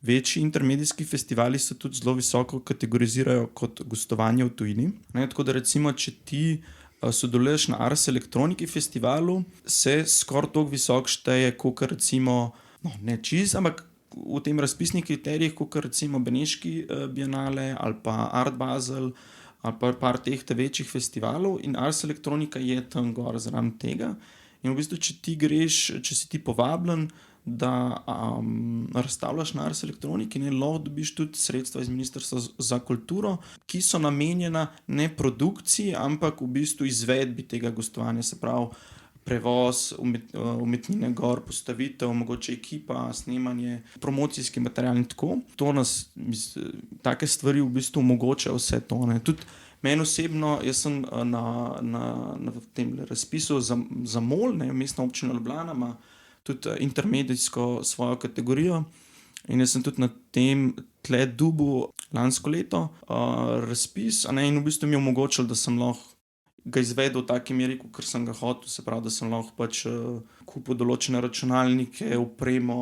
večji intermedijski festivali se tudi zelo visoko kategorizirajo kot gostovanje v tujini. Ne, tako da recimo, če ti sodeluješ na Ars Electroniki festivalu, se skoraj toliko visoko šteje, kot recimo, no, ne čisto, ampak v tem razpisnih kriterijih, kot recimo Beneški bienale ali pa Art Basel ali pa par teh večjih festivalov, in Ars Electronica je tam gor zraven tega. In v bistvu, če si ti povabljen, da razstavljaš na Ars Electroniki, lahko dobiš tudi sredstva iz Ministrstva za kulturo, ki so namenjena ne produkciji, ampak v bistvu izvedbi tega gostovanja, se pravi prevoz umetnine gor, postavitev, mogoče ekipa, snemanje, promocijski material in tako. To nas, take stvari v bistvu omogočajo vse to, ne. Tudi meni osebno, jaz sem na tem razpisu za MOL, ne, Mestna občina Ljubljana ima tudi intermedijsko svojo kategorijo, in jaz sem tudi na tem tle dobil lansko leto razpis, ne, in v bistvu mi je omogočil, da sem lahko ga izvedel v taki meri, kot sem ga hotel, se pravi, da sem lahko pač kupil določene računalnike, opremo,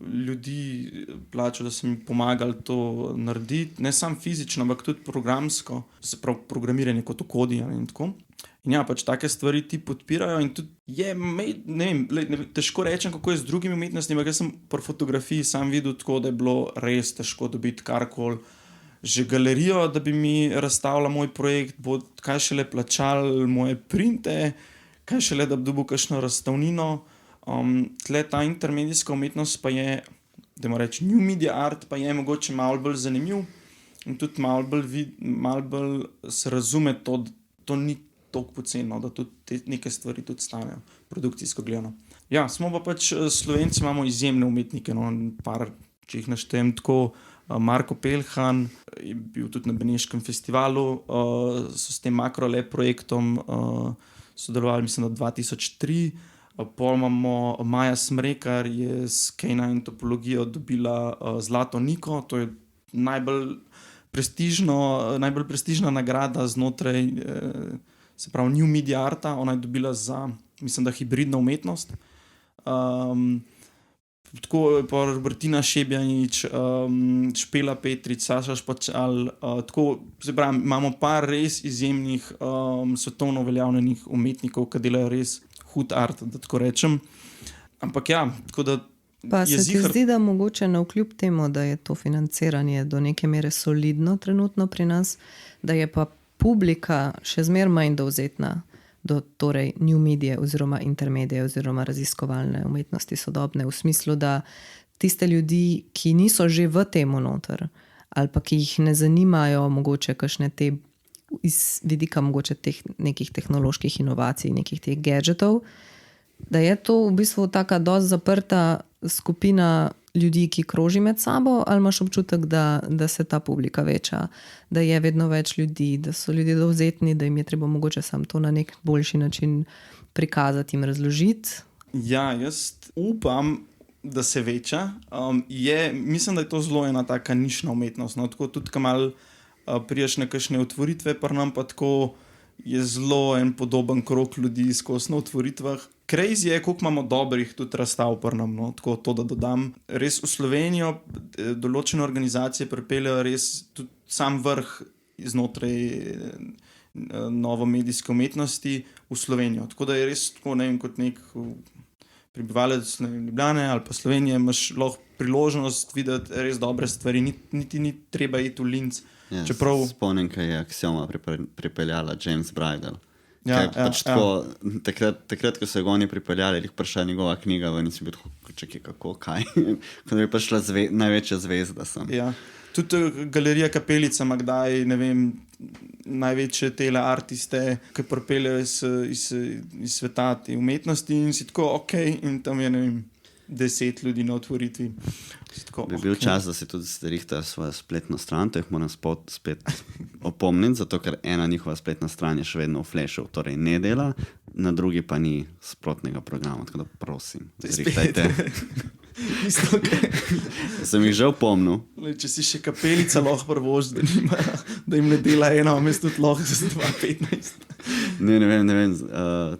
ljudi plačal, da so mi pomagali to narediti, ne samo fizično, ampak tudi programsko, se pravi programiranje kot kodija in tako. In ja, pač take stvari ti podpirajo in tudi ne vem, težko rečem, kako je z drugimi umetnostmi, ampak jaz sem pri fotografiji sam videl tako, da je bilo res težko dobiti karkoli, že galerijo, da bi mi razstavila moj projekt, bo kaj šele plačali moje printe, kaj šele, da bi dobil kakšno razstavnino. Tle ta intermedijska umetnost pa je, dajmo reči, new media art, pa je mogoče malo bolj zanimiv in tudi malo bolj se razume to, da to ni toliko poceni, da tudi te neke stvari tudi stanejo, produkcijsko gledano. Ja, smo pa pač Slovenci, imamo izjemne umetnike, no, par, če jih naštejem tako, Marko Pelhan je bil tudi na Beneškem festivalu, so s tem Makrolab projektom sodelovali, mislim, da 2003. Pol imamo Maja Smrekar, je s K9 topologijo dobila zlato Niko, to je najbolj prestižna nagrada znotraj, se pravi New Media Arta, ona je dobila za, mislim, da hibridna umetnost. Tako pa Robertina Šebjanič, Špela Petrič, Saša Špačal, tako, se pravi, imamo par res izjemnih svetovno uveljavljenih umetnikov, ki delajo res hud art, da tako rečem. Ampak ja, tako da pa se ti zdi, da mogoče navkljub temu, da je to financiranje do neke mere solidno trenutno pri nas, da je pa publika še zmeraj manj dovzetna do torej new medije oziroma intermedije oziroma raziskovalne umetnosti sodobne, v smislu, da tiste ljudi, ki niso že v temu noter ali pa ki jih ne zanimajo mogoče kakšne te iz vidika mogoče teh nekih tehnoloških inovacij, nekih teh gadgetov, da je to v bistvu taka dosti zaprta skupina ljudi, ki kroži med sabo, ali imaš občutek, da se ta publika veča, da je vedno več ljudi, da so ljudje dovzetni, da jim je treba mogoče samo to na nek boljši način prikazati in razložiti? Ja, jaz upam, da se veča. Mislim, da je to zelo ena taka nišna umetnost. No? Tako tudi, ko malo priješ na kakšne otvoritve, pa nam pa tako je zelo en podoben krog ljudi skozi na otvoritvah. Crazy je, koliko imamo dobrih tudi razstav pri nam, no? Tako to, da dodam. Res v Slovenijo določene organizacije pripeljejo res tudi sam vrh znotraj novo medijske umetnosti v Slovenijo. Tako da je res tako, ne vem, kot nek prebivalec Ljubljane ali pa Slovenije, imaš lahko priložnost videti res dobre stvari, niti ni treba iti v Linz. Ja, Čeprav... Spomnim, kaj je Axioma pripeljala James Bridle. Ja, Takrat, ko so ga oni pripeljali, je prišla njegova knjiga ven in si bil tako, čakaj, kako, kaj? Ko bi prišla največja zvezda sem. Ja. Tudi galerija Kapelica ima kdaj, ne vem, največje tele artiste, ki pripeljajo iz sveta te umetnosti in si tako, ok, in tam je, ne vem, 10 ljudi na otvoritvi. Tako, bi bil čas, da si tudi zrihtajo svojo spletno stran, to jih moram spet opomniti, zato ker ena njihova spletna stran je še vedno v Flashu, torej ne dela, na drugi pa ni sprotnega programa, tako da prosim, zrihtajte. Isto, Sem jih že opomnil. Če si še Kapelica lahko prvož, da jim ne dela ena, vmes tudi lahko za 2,15. Ne vem,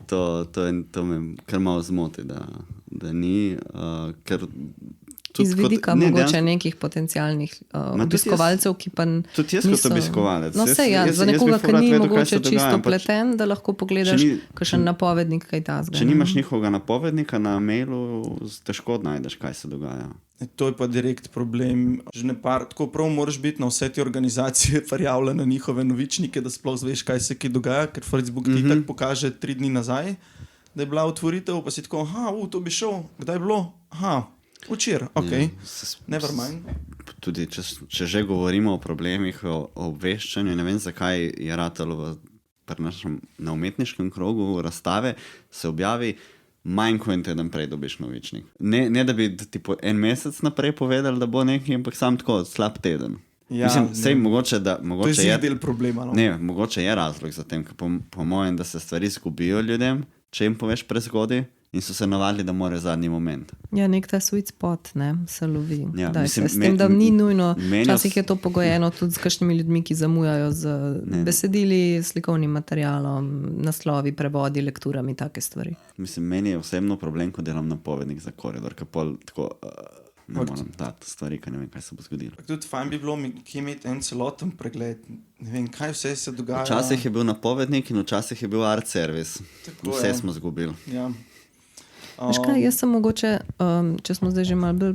to me kar malo zmoti, da ni, ker iz vidika mogoče nekih potencialnih obiskovalcev, ki pa niso... Tudi jaz kot obiskovalec. No se ja, za nekoga, ki ni mogoče čisto pleten, da lahko pogledaš kakšen napovednik, kaj tazga. Če nimaš njihovega napovednika na mailu, težko najdeš, kaj se dogaja. To je pa direkt problem. Tako prav moraš biti na vse te organizacije prijavljen na njihove novičnike, da sploh zveš, kaj se kaj dogaja, ker Facebook ti tak pokaže 3 dni nazaj, da je bila otvoritev, pa si tako, to bi šel, kdaj je bilo? Včeraj, ok, never mind. Tudi če že govorimo o problemih, o obveščanju, ne vem, zakaj je ratalo na umetniškem krogu razstave, se objavi manj kot en teden prej dobiš novičnik. Ne da bi ti en mesec naprej povedali, da bo nekaj, ampak sam tako slab teden. Ja, mislim, sej mogoče to je del problema. No? Ne, mogoče je razlog za tem, po mojem, da se stvari zgubijo ljudem, če jim poveš prezgodaj. In so se navadili, da mora zadnji moment. Ja, nek ta sweet spot, ne, se lovi. Ja, mislim, s tem, da ni nujno, včasih je to pogojeno tudi s kakšnimi ljudmi, ki zamujajo z besedili, slikovnim materialom, naslovi, prevodi, lekturami, take stvari. Mislim, meni je osebno problem, ko delam napovednik za koridor, ker pol tako ne moram dati stvari, ker ne vem, kaj se bo zgodilo. Tudi fajn bi bilo imeti en celoten pregled, ne vem, kaj vse se dogaja. Včasih je bil napovednik in včasih je bil art service. Tako vse smo zgubili. Ja. Veš kaj, jaz sem mogoče, če smo zdaj že malo bolj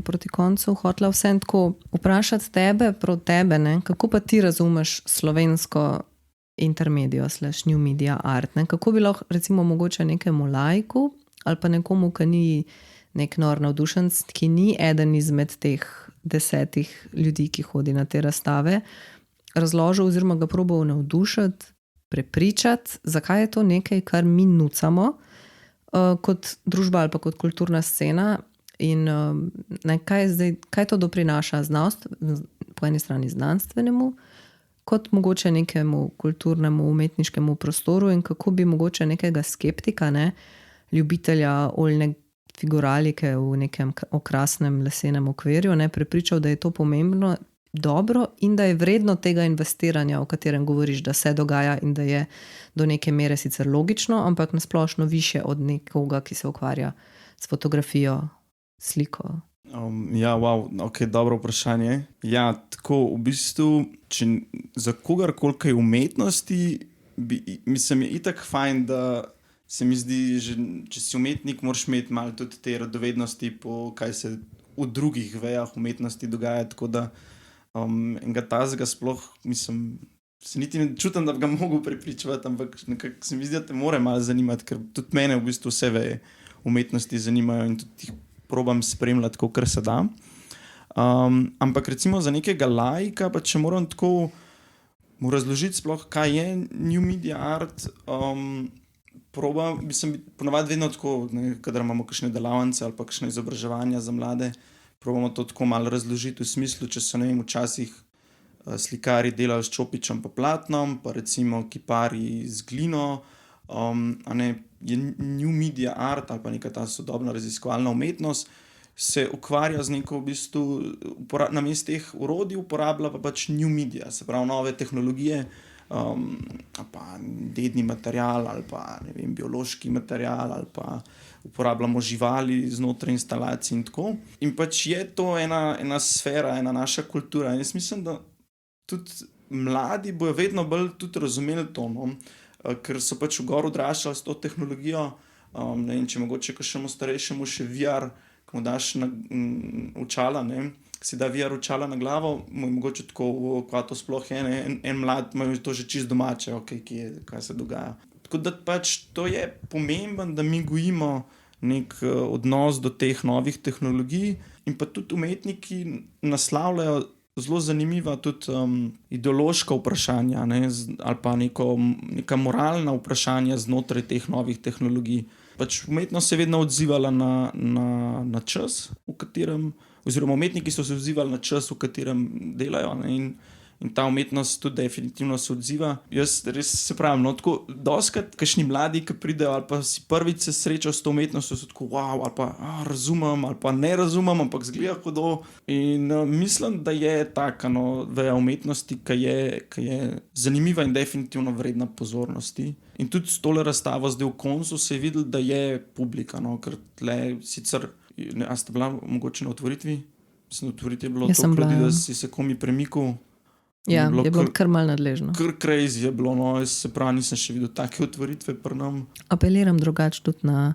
proti koncu, hotela vsem tako vprašati tebe, ne? Kako pa ti razumeš slovensko intermedijo / new media art? Ne? Kako bi lahko recimo mogoče nekemu laiku ali pa nekomu, ki ni nek nor navdušenc, ki ni eden izmed teh 10 ljudi, ki hodi na te razstave, razložil oziroma ga probal navdušiti, prepričati, zakaj je to nekaj, kar mi nucamo, kot družba ali pa kot kulturna scena in kaj to doprinaša po eni strani znanstvenemu, kot mogoče nekemu kulturnemu, umetniškemu prostoru in kako bi mogoče nekega skeptika, ljubitelja oljne figuralike v nekem okrasnem lesenem okvirju, prepričal, da je to pomembno, dobro in da je vredno tega investiranja, o katerem govoriš, da se dogaja in da je do neke mere sicer logično, ampak nasplošno više od nekoga, ki se ukvarja s fotografijo, sliko. Ja, wow, ok, dobro vprašanje. Ja, tako v bistvu, če za kogarkoli kaj umetnosti, mislim, je itak fajn, da se mi zdi, že, če si umetnik, moraš imeti malo tudi te radovednosti po kaj se v drugih vejah umetnosti dogaja, tako da enega tazga sploh, mislim, se niti ne čutim, da bi ga mogel prepričevati, ampak nekako se mi zdi, da te more malo zanimati, ker tudi mene v bistvu vse veje umetnosti zanimajo in tudi jih probam spremljati, kar se da. Ampak recimo za nekega laika, pa če moram tako mu razložiti sploh, kaj je new media art, probam, mislim, ponavadi vedno tako, kadar imamo kakšne delavnice ali pa kakšne izobraževanja za mlade, probamo to tako malo razložiti v smislu, če so, ne vem, včasih slikari delali s čopičem pa platnom, pa recimo kipari z glino, je new media art ali pa neka ta sodobna raziskovalna umetnost, se ukvarja z neko v bistvu, namesto teh orodij uporablja pa pač new media, se pravi nove tehnologije, pa dedni material ali pa, ne vem, biološki material ali pa uporabljamo živali znotraj instalacij in tako. In pač je to ena sfera, ena naša kultura. In jaz mislim, da tudi mladi bojo vedno bolj tudi razumeli to, no? Ker so pač v gor odraščali s to tehnologijo. Ne vem, če mogoče kakšnemu starejšemu še VR, ko mu daš na očala, ne, si da VR očala na glavo, mu je mogoče tako, kaj to sploh je, ne, en mlad ima to že čisto domače, okay, kaj se dogaja. Tako da pač to je pomembno, da mi gojimo nek odnos do teh novih tehnologij in pa tudi umetniki naslavljajo zelo zanimiva tudi ideološka vprašanja, ne, ali pa neka moralna vprašanja znotraj teh novih tehnologij. Pač umetnost se je vedno odzivala na čas, v katerem, oziroma umetniki so se odzivali na čas, v katerem delajo, ne, in ta umetnost tudi definitivno se odziva. Jaz res se pravim, no, tako doskrat kakšni mladi, ki pridejo ali pa si prvič se srečajo s to umetnostjo, so tako wow, ali pa razumem, ali pa ne razumem, ampak zgleda hudo. In mislim, da je taka veja umetnosti, ki je zanimiva in definitivno vredna pozornosti. In tudi s tole razstavo zdaj v koncu se je videlo, da je publika, no, ker tle sicer, a ste bila mogoče na otvoritvi? Mislim, na otvoritvi je bilo toliko ljudi, da si se komi premikal. Ja, je bilo kar mal nadležno. Kar crazy je bilo, no, jaz se pravi, nisem še videl take otvoritve pri nam. Apeliram drugače tudi na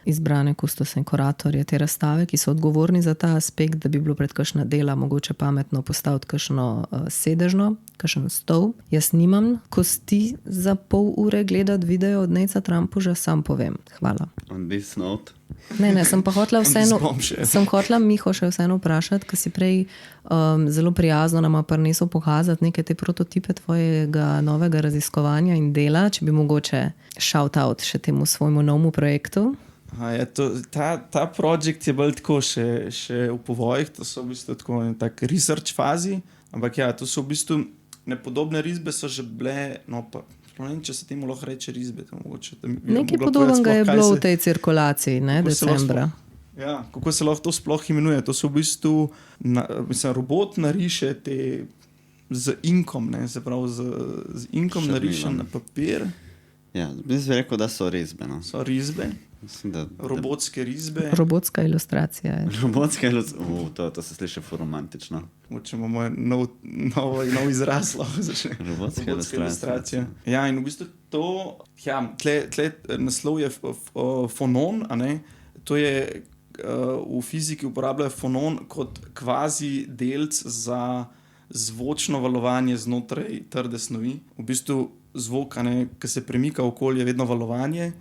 izbrane kustose in kuratorje te razstave, ki so odgovorni za ta aspekt, da bi bilo pred kakšna dela mogoče pametno postaviti kakšno sedežno, kakšen stol. Jaz nimam kosti za pol ure gledati video od Neca Trampuža, sam povem. Hvala. On this note. Ne, sem pa hotela Miho še vseeno vprašati, ker si prej zelo prijazno nama prinesel pokazati neke te prototipe tvojega novega raziskovanja in dela, če bi mogoče shout out še temu svojemu novemu projektu. Ta projekt je bolj tako še v povojih, to so v bistvu tako v tak research fazi, ampak ja, to so v bistvu nepodobne risbe, so že bile, no pa ne vem, če se temu lahko reče risbe. Nekaj podobnega je bilo v tej cirkulaciji, ne, decembra. Ja, kako se lahko to sploh imenuje? To so v bistvu, robot nariše te z inkom, ne, se pravi z inkom nariše na papir. Ja, bi se rekel, da so risbe, no. So risbe. Robotske risbe. Robotska ilustracija. Robotska ilustracija, to se sliši romantično. Če imamo nov izraz, lahko začne. Robotska ilustracija. Ja, in v bistvu to, ja, tle naslov je fonon, a ne, to je v fiziki uporabljajo fonon kot kvazi delc za zvočno valovanje znotraj trde snovi. V bistvu zvok, ki se premika okoli, je vedno valovanje.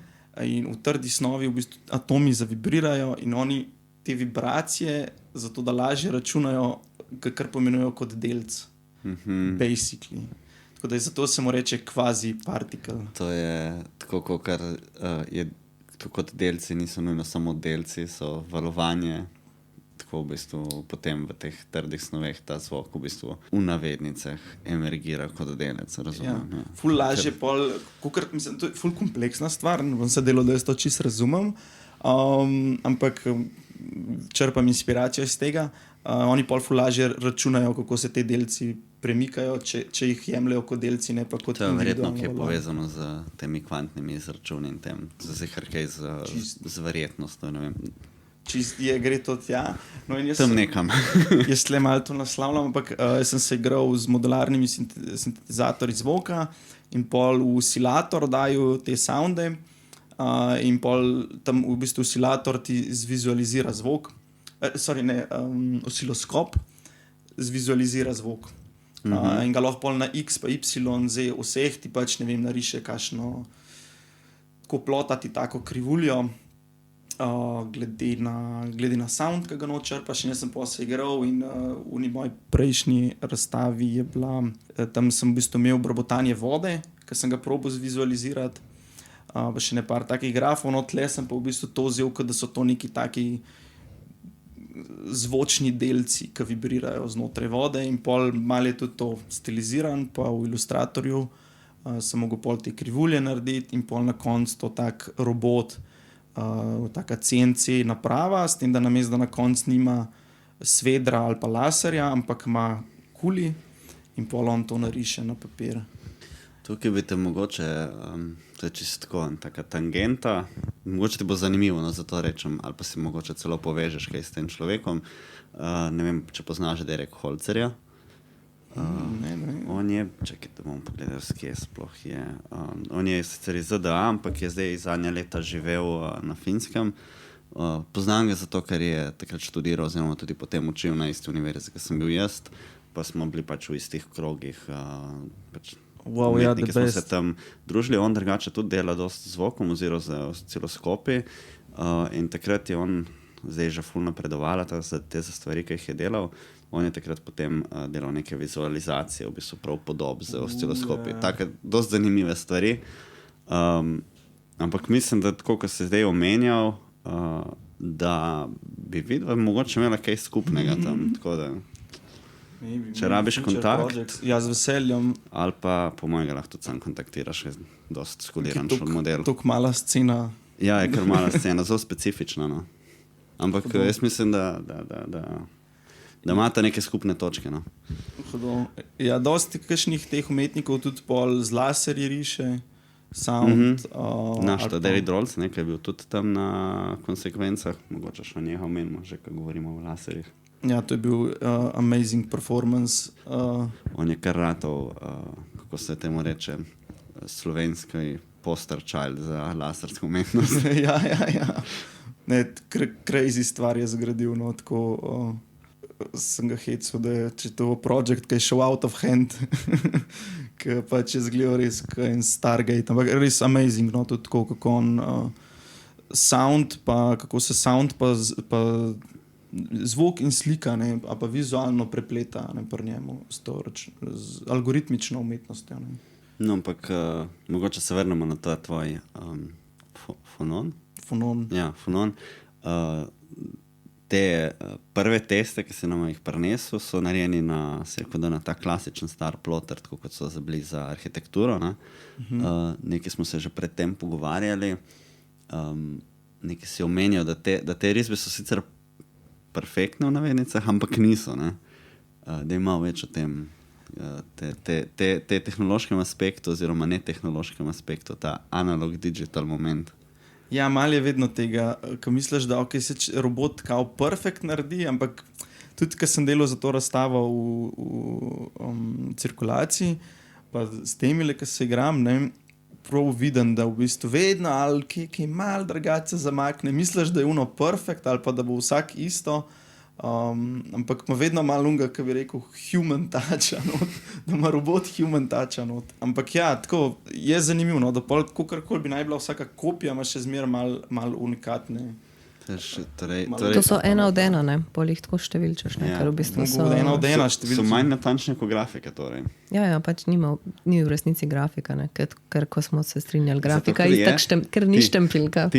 In v trdi snovi v bistvu atomi zavibrirajo in oni te vibracije, zato da lažje računajo, kar pomenujejo kot delc. Basically. Tako da zato se mu reče kvazi partikel. To je tako, kot delci niso nujno samo delci, so valovanje. Tako v bistvu potem v teh trdih snoveh ta zvok v bistvu v navednicah emergira kot delec, razumem. Ja. Ful lažje pol, mislim, to je ful kompleksna stvar, ne bom se delal, da jaz to čisto razumem, ampak črpam inspiracijo iz tega. Oni pol ful lažje računajo, kako se te delci premikajo, če jih jemljajo kot delci, ne pa kot individualno. To je verjetno, ki je povezano z temi kvantnimi izračuni in tem, z verjetnostjo, ne vem. Gre to tja. No, tam nekam. Jaz tle malo to naslavljam, ampak jaz sem se igral z modularnimi sintetizatorji zvoka in pol v oscilator daju te sounde in pol tam v bistvu oscilator ti zvizualizira zvok. Osciloskop zvizualizira zvok. In ga lahko pol na X pa Y, Z vseh ti pač, ne vem, nariše kakšno koplota ti tako krivuljo. Glede na sound, ki ga črpaš, in jaz sem pa se igral in v moji prejšnji razstavi je bila, tam sem v bistvu imel brbotanje vode, ki sem ga probal zvizualizirati, pa še ne par takih grafov, no tle sem pa v bistvu to vzel, da so to neki taki zvočni delci, ki vibrirajo znotraj vode in pol malo je tudi to stiliziran, pa v ilustratorju sem mogel pol te krivulje narediti in pol na koncu to tak robot, taka CNC naprava, s tem, da namesto na koncu nima svedra ali pa laserja, ampak ima kuli in pol on to nariše na papir. Tukaj bi te mogoče, to je čisto tako, taka tangenta, mogoče ti bo zanimivo, no, zato rečem, ali pa si mogoče celo povežeš kaj s tem človekom. Ne vem, če poznaš Derek Holzerja. On je, čakaj, da bom pogledal, kje sploh je. On je sicer iz ZDA, ampak je zdaj zadnja leta živel na Finskem. Poznam ga zato, ker je takrat študiral, oziroma tudi potem učil na isti univerzi, ki sem bil jaz, pa smo bili pač v istih krogih. Wow, ja, umetniki smo se tam družili. On drugače tudi dela dosti zvokom oziroma z osciloskopi. In takrat je on, zdaj že ful napredovala te stvari, ki jih je delal. On je takrat potem delal neke vizualizacije, v bistvu prav podob z osciloskopi. Take dosti zanimive stvari. Ampak mislim, da tako, ko se zdaj omenjal, da bi videl, mogoče imela kaj skupnega tam. Tako da, če rabiš kontakt, ja, z veseljem. ali pa po mojega lahko tudi sam kontaktiraš, je dosti skoliran model. Tuk mala scena. Ja, je kar mala scena, zelo specifična. No. Ampak jaz mislim, da imata neke skupne točke. No. Ja, dosti kakšnih teh umetnikov tudi pol z laserji riše, sound. Naš David Rolls, nekaj je bil tudi tam na konsekvencah, mogoče še njega omenimo, že ko govorimo o laserjih. Ja, to je bil amazing performance. On je kar ratov, kako se temu reče, slovenski poster child za lasersko umetnost. Ja. Ne, crazy stvar je zgradil, no, tako sem ga hecel, da je, če to projekt, ki je šel out of hand, ki pač je zgledal res en Stargate, ampak res amazing, no, tudi tako, kako on sound, pa kako se sound pa zvok in slika, ne, a pa vizualno prepleta, ne, pri njemu z algoritmično umetnostjo, ne. No, ampak mogoče se vrnemo na ta tvoj fonon. Fonon. Ja, fonon. Te prve teste, ki se nam jih prinesel, so narejeni na ta klasičen star ploter, tako kot so bili za arhitekturo. Ne? Nekaj smo se že predtem pogovarjali. Nekaj si omenjal, da te risbe so sicer perfektne v navednicah, ampak niso. Ne? Da ima več o tem te tehnološkem aspektu oziroma netehnološkem aspektu, ta analog-digital moment. Ja, malo je vedno tega, ko misliš, da se robot kao perfekt naredi, ampak tudi, ko sem delal za to razstavo v cirkulaciji, pa s temi, ki se igram, ne, prav vidim, da v bistvu vedno ali kaj malo drugače zamakne. Misliš, da je uno perfekt ali pa da bo vsak isto, ampak ima vedno malo unga, ki bi rekel, human touch, da ima robot human touch. Ampak ja, tako je zanimivo, no, da kakorkoli bi naj bila vsaka kopija, ima še zmeraj malo unikatne. To so ena od ena, ne? Pol jih tako številčaš, ne? Ker v bistvu so... Ena od ena številčaš. So manj natančne kot grafike, torej. Ja, pač ni v resnici grafika, ne? Ker ko smo se strinjali, grafika je itak ker ni štempilka.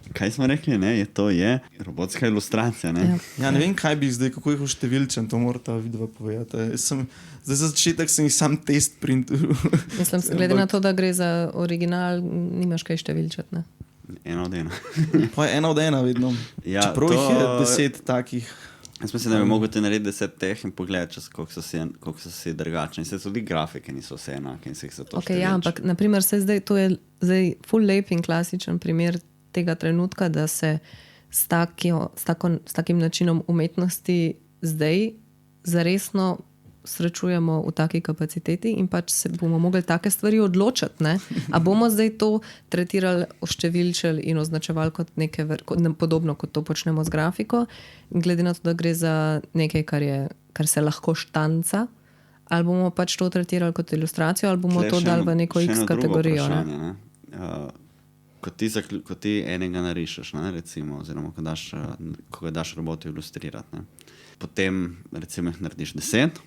Kaj smo rekli, ne? To je robotska ilustracija, ne? Ja, ne vem, kaj bi zdaj, kako jih številčen, to morata vidva povedati. Zdaj za začetek sem jih sam test printil. Mislim, glede na to, da gre za original, nimaš kaj številčati, ne? Ena od ena. Pa je ena od ena vedno. Ja, čeprav jih je 10 takih. Jaz mislim, da bi mogel ti narediti 10 teh in pogledati, koliko so si drugačni. Se tudi grafike niso vse enake in se jih za to številči. Ja, ampak naprimer, to je zdaj full lep in klasičen primer tega trenutka, da se s takim načinom umetnosti zdaj zaresno srečujemo v taki kapaciteti in pač se bomo mogli take stvari odločiti, ne? A bomo zdaj to tretirali, oštevilčili in označevali kot podobno, kot to počnemo z grafiko, glede na to, da gre za nekaj, kar se lahko štanca, ali bomo pač to tretirali kot ilustracijo, ali bomo to dali v neko X kategorijo. Ko ti enega narišeš, ne, recimo, oziroma ko ga daš robotu ilustrirati, ne. Potem recimo jih narediš 10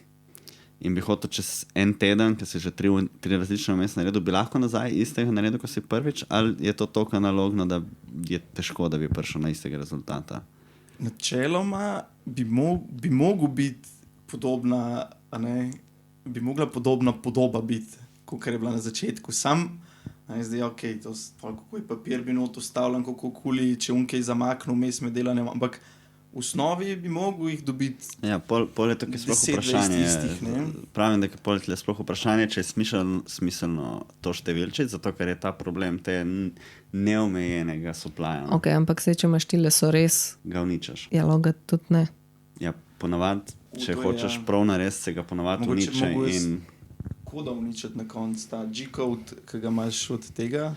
in bi hotel čez en teden, ki si že 3 različne vmes naredil, bi lahko nazaj istega naredil, ko si prvič, ali je to toliko analogno, da je težko, da bi prišel na istega rezultata? Načeloma bi mogel biti podobna, bi mogla podobna podoba biti, kot je bila na začetku. Zdaj, kako je papir bi not ustavljen, kako kuli, če unkaj zamaknil, vmes med delanjem, ampak v osnovi bi mogel jih dobiti. Ja, pol je to, ki je sploh vprašanje. Pravim, da je pol sploh vprašanje, če je smiselno to številčiti, zato ker je ta problem te neomejenega supplya. Ok, ampak če imaš tile so res... Ga uničaš. Ja, loga tudi ne. Ja, ponavadi Če hočeš prav narediti, se ga ponovadi uniči. Koda uničiti na koncu, ta G-code, ki ga imaš od tega,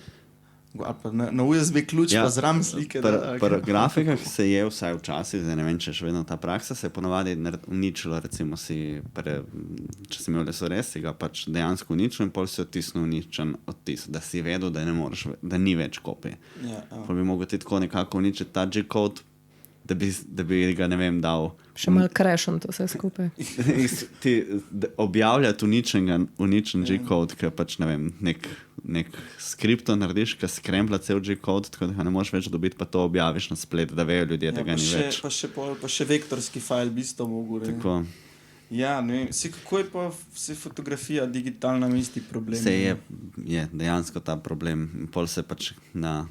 ali pa na USB ključ, pa zraven slike. Pri grafikah se je vsaj včasih, zdaj ne vem, če je še vedno ta praksa, se je ponovadi uničilo, recimo če si imel lesores, si ga pač dejansko uničil in pol si odtisnil uničen odtis, da si vedel, da ne moreš, da ni več kopij. Pol bi mogel ti tako nekako uničiti ta G-code, da bi ga, ne vem, dal. Še malo crashom to vse skupaj. Ti objavljati uničen G-code, ki pač, ne vem, nek skripto narediš, ki skrempla cel G-code, tako da ga ne moreš več dobiti, pa to objaviš na splet, da vejo ljudje, da ga ni več. Pa še vektorski file bi isto mogel. Tako. Ja, ne vem, kako je pa fotografija digitalna isti problem? Je dejansko ta problem. Pol se pač na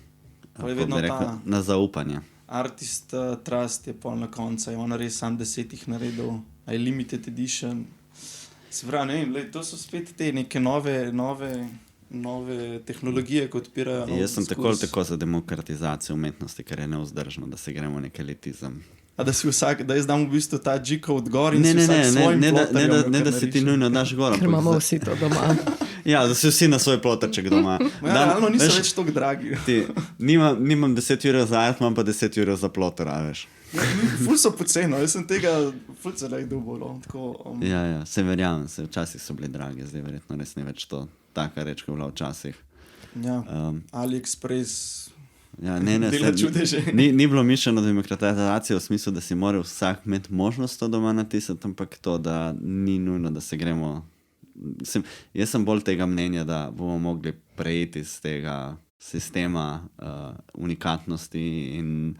zaupanje. Artist Trust je pol na koncu, je on res sam 10 naredil, je limited edition. Se pravi, ne vem, to so spet te neke nove tehnologije, ki odpirajo. Jaz sem tako za demokratizacijo umetnosti, ker je nevzdržno, da se gremo nek elitizem. A da si da jaz dam v bistvu ta G-code gor in si vsak svojim ploterjem. Ne, da si ti nujno daš gor. Ker imamo vsi to doma. Ja, da si vsi na svoj ploterček doma. Realno niso več toliko dragi. Nimam 10 evrov za art, imam pa 10 evrov za ploter, a veš. Ful so poceno, jaz sem tega ful celej dubolo. Ja, se verjamem, včasih so bili dragi, zdaj verjetno res ne več to taka reč, kot je bila včasih. Ja, AliExpress. Ja, ni bilo mišljeno demokratizacijo v smislu, da si mora vsak imeti možnost to doma natisati, ampak to, da ni nujno, da se gremo. Jaz sem bolj tega mnenja, da bomo mogli prejeti iz tega sistema unikatnosti in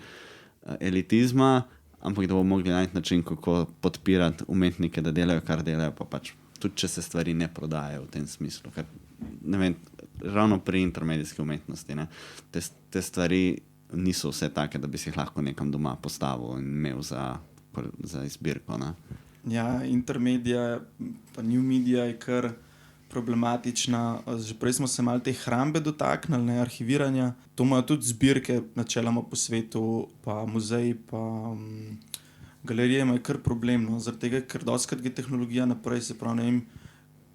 elitizma, ampak da bomo mogli najti način, kako podpirati umetnike, da delajo, kar delajo, pa pač tudi, če se stvari ne prodajajo v tem smislu. Ker, ne vem, ravno pri intermedijski umetnosti, ne, te stvari niso vse take, da bi si jih lahko nekam doma postavil in imel za izbirko. Ne. Ja, intermedija pa new media je kar problematična. Že prej smo se malo te hrambe dotaknili, ne, arhiviranja. To imajo tudi zbirke načeloma po svetu, pa muzeji, pa galerije imajo kar problem. No, zaradi tega, ker dostakrat gre tehnologija naprej, se pravi, ne vem,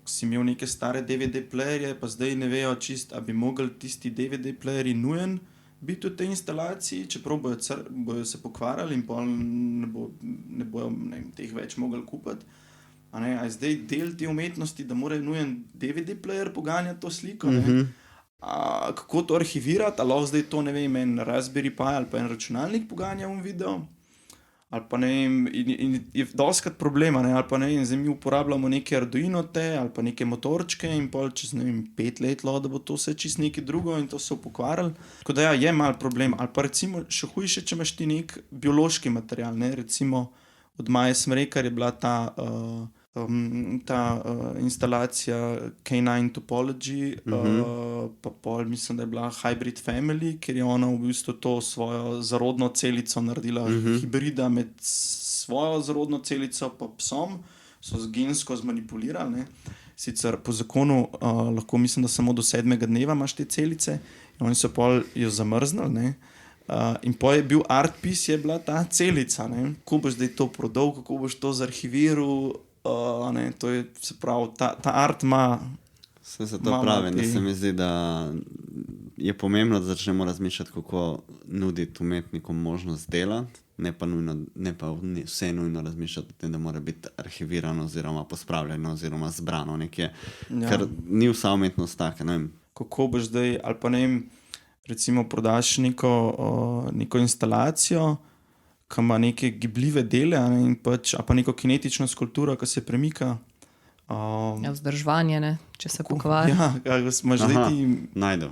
si imel neke stare DVD playerje, pa zdaj ne vejo čist, a bi mogli tisti DVD playerji nujen biti v tej instalaciji, čeprav bojo se pokvarjali in pol ne bojo teh več mogli kupiti. A je zdaj del te umetnosti, da mora nujen DVD player poganjati to sliko? Kako to arhivirati? Ali zdaj to, ne vem, en Raspberry Pi ali pa en računalnik poganja video? Ali pa ne vem, in je doskrat problema, ne? Ali pa ne vem, zdaj mi uporabljamo neke Arduinote ali pa neke motorčke in pol čez, ne vem, 5 let da bo to vse čist nekaj drugo in to se pokvarjalo. Tako da ja, je mal problem. Ali pa recimo še hujše, če imaš ti nek biološki material, ne? Recimo od Maje Smrekar je bila ta instalacija K9 Topology, pa pol mislim, da je bila Hybrid Family, ker je ona v bistvu to svojo zarodno celico naredila hibrida med svojo zarodno celico pa psom, so gensko zmanipulirali. Ne. Sicer po zakonu lahko mislim, da samo do 7. dneva imaš te celice in oni so pol jo zamrznili, ne. In po je bil art piece, je bila ta celica, ne. Kako boš zdaj to prodal, kako boš to zarhiviral, ne, to je, se pravi, ta art ima... Se to pravi, da se mi zdi, da je pomembno, da začnemo razmišljati, kako nuditi umetnikom možnost delati, ne pa vse nujno razmišljati o tem, da mora biti arhivirano oziroma pospravljeno oziroma zbrano nekje, ker ni vsa umetnost taka, ne vem. Kako boš zdaj, ali pa ne vem, recimo prodaš neko instalacijo, ki ima neke gibljive dele, in pač, ali pa neko kinetično skulpturo, ki se premika. Vzdrževanje, ne, če se pokvari. Ja, imaš zdaj ti... Najdel.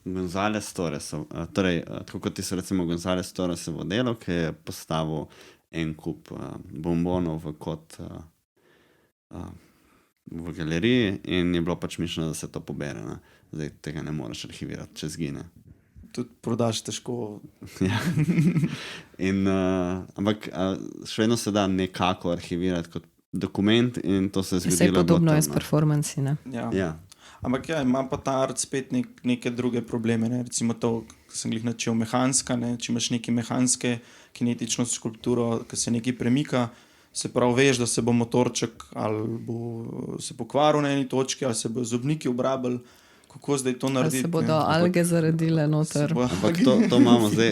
Gonzales Torresov, torej, tako kot ti so recimo Gonzales Torresovo delo, ki je postavil en kup bombonov v kot v galeriji in je bilo pač mišljeno, da se to pobere. Ne. Zdaj tega ne moreš arhivirati, če zgine. Tudi prodaš težko. Ja. Ampak še vedno se da nekako arhivirati kot dokument in to se je zgodilo. Vse je podobno je s performansi, ne? Ja. Ampak ja, ima pa ta art spet neke druge probleme, ne? Recimo to, ko sem glih načel mehanska, ne? Če imaš neke mehanske kinetično skulpturo, ki se nekaj premika, Se pravi, veš, da se bo motorček ali bo se pokvaril na eni točki, ali se bo zobniki obrabili, kako zdaj to Ali narediti. se bodo alge zaredile noter. Ampak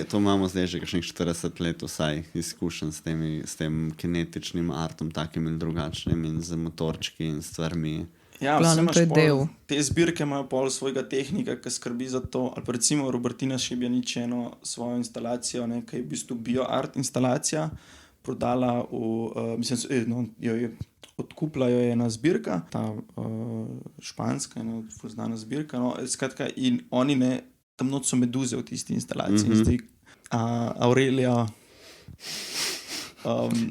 to imamo zdaj že kakšnih 40 let vsaj izkušenj s tem kinetičnim artom, takim in drugačnim, in z motorčki in stvarmi. Ja, Glavnem, to je del. Te zbirke imajo pol svojega tehnika, ki skrbi za to. Ali pa recimo Robertina Šibjanič eno svojo instalacijo, ne, ki je v bistvu bioart instalacija, prodala jo je odkupila jo je ena zbirka, ta španska, ena znana zbirka. No, skratka, in oni ne, tam noč so meduze v tisti instalaciji. Zdaj, Aurelija...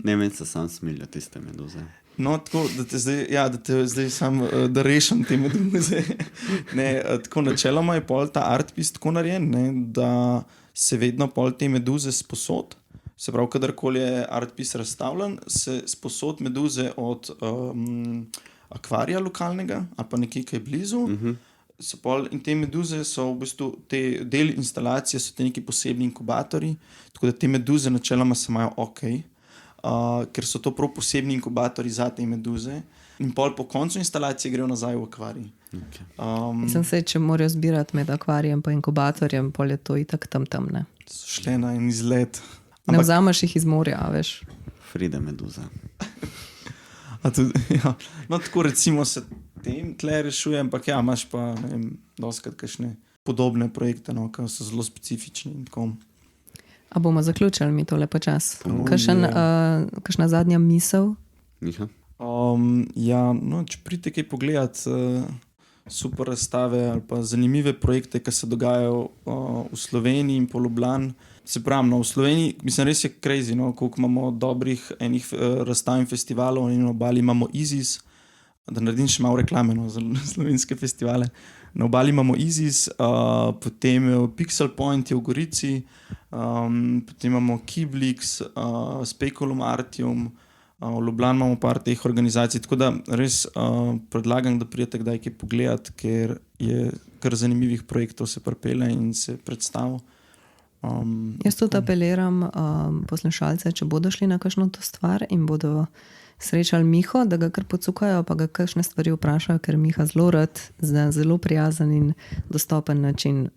Ne, meni se sam smilja tiste meduze. No, tako, da rešim te meduze. Tako načeloma je pol ta artpiece tako narejen, ne, da se vedno pol te meduze sposod. Se pravi, kadarkoli je artpiece razstavljen, se sposod meduze od akvarija lokalnega ali pa nekje, ki je blizu. In te meduze so v bistvu, te del instalacije so te neki posebni inkubatorji, tako da te meduze načeloma se imajo okej. Ker so to prav posebni inkubatorji za te meduze, in pol po koncu instalacije grejo nazaj v akvarij. Mislim se, če morajo zbirati med akvarijem pa inkubatorjem, pol je to itak tam, ne. So šle na en izlet. Ne vzameš jih iz morja, veš. Frida meduza. Ja. No, tako recimo se tem tle rešuje, ampak ja, imaš pa, ne vem, dostikrat kakšne podobne projekte, no, ki so zelo specifični in tako. A bomo zaključili mi tole počas? Kakšna zadnja misel? Miha? Ja, no, če pridete kaj pogledat super razstave ali pa zanimive projekte, ki se dogajajo v Sloveniji in po Ljubljani. Se pravi, no, v Sloveniji, mislim, res je crazy, no, koliko imamo dobrih enih razstav in festivalov, in na Obali imamo Isis, da naredim še malo reklame, no, za slovenske festivale. Na Obali imamo Isis, potem Pixel Point je v Gorici, potem imamo Kiblix, Speculum Artium, v Ljubljani imamo par teh organizacij, tako da res predlagam, da pridete kdaj kaj pogledati, ker je kar zanimivih projektov se pripelje in se predstav. Jaz tudi apeliram poslušalce, če bodo šli na kakšno to stvar in bodo srečali Miho, da ga kar pocukajo, pa ga kakšne stvari vprašajo, ker Miha zelo rad, za zelo prijazen in dostopen način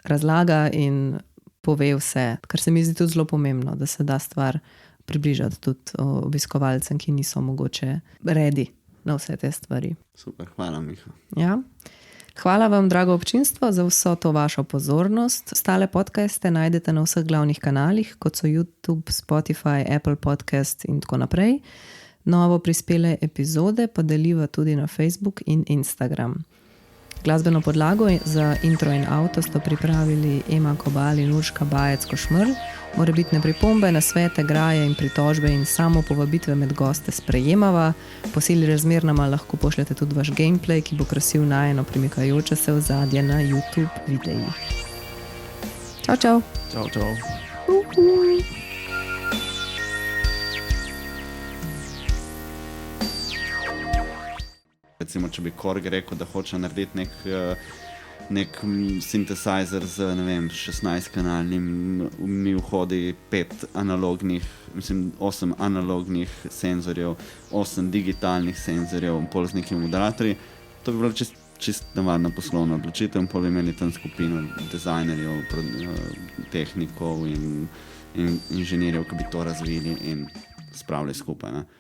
razlaga in pove vse, kar se mi zdi tudi zelo pomembno, da se da stvar približati tudi obiskovalcem, ki niso mogoče ready na vse te stvari. Super, hvala Miha. Ja. Hvala vam, drago občinstvo, za vso to vašo pozornost. Ostale podcaste najdete na vseh glavnih kanalih, kot so YouTube, Spotify, Apple Podcast in tako naprej. Novo prispele epizode pa deliva tudi na Facebook in Instagram. Glasbeno podlago za intro in avto sta pripravili Ema Kobal in Urška Bajec-Košmrl. Morebitne pripombe, nasvete, graje in pritožbe in samo povabitve med goste sprejemava. Po sili razmernama lahko pošljete tudi vaš gameplay, ki bo krasil najeno premikajoče se ozadje na YouTube videih. Čau, čau! Čau, čau! Recimo, če bi Korg rekel, da hoče narediti nek synthesizer z, ne vem, 16-kanalnimi vhodi, 8 analognih senzorjev, 8 digitalnih senzorjev, pol z nekimi moderatorji, to bi bilo čist navadna poslovna odločitev, pol bi imeli tam skupino dizajnerjev, tehnikov in inženirjev, ki bi to razvili in spravili skupaj, ne.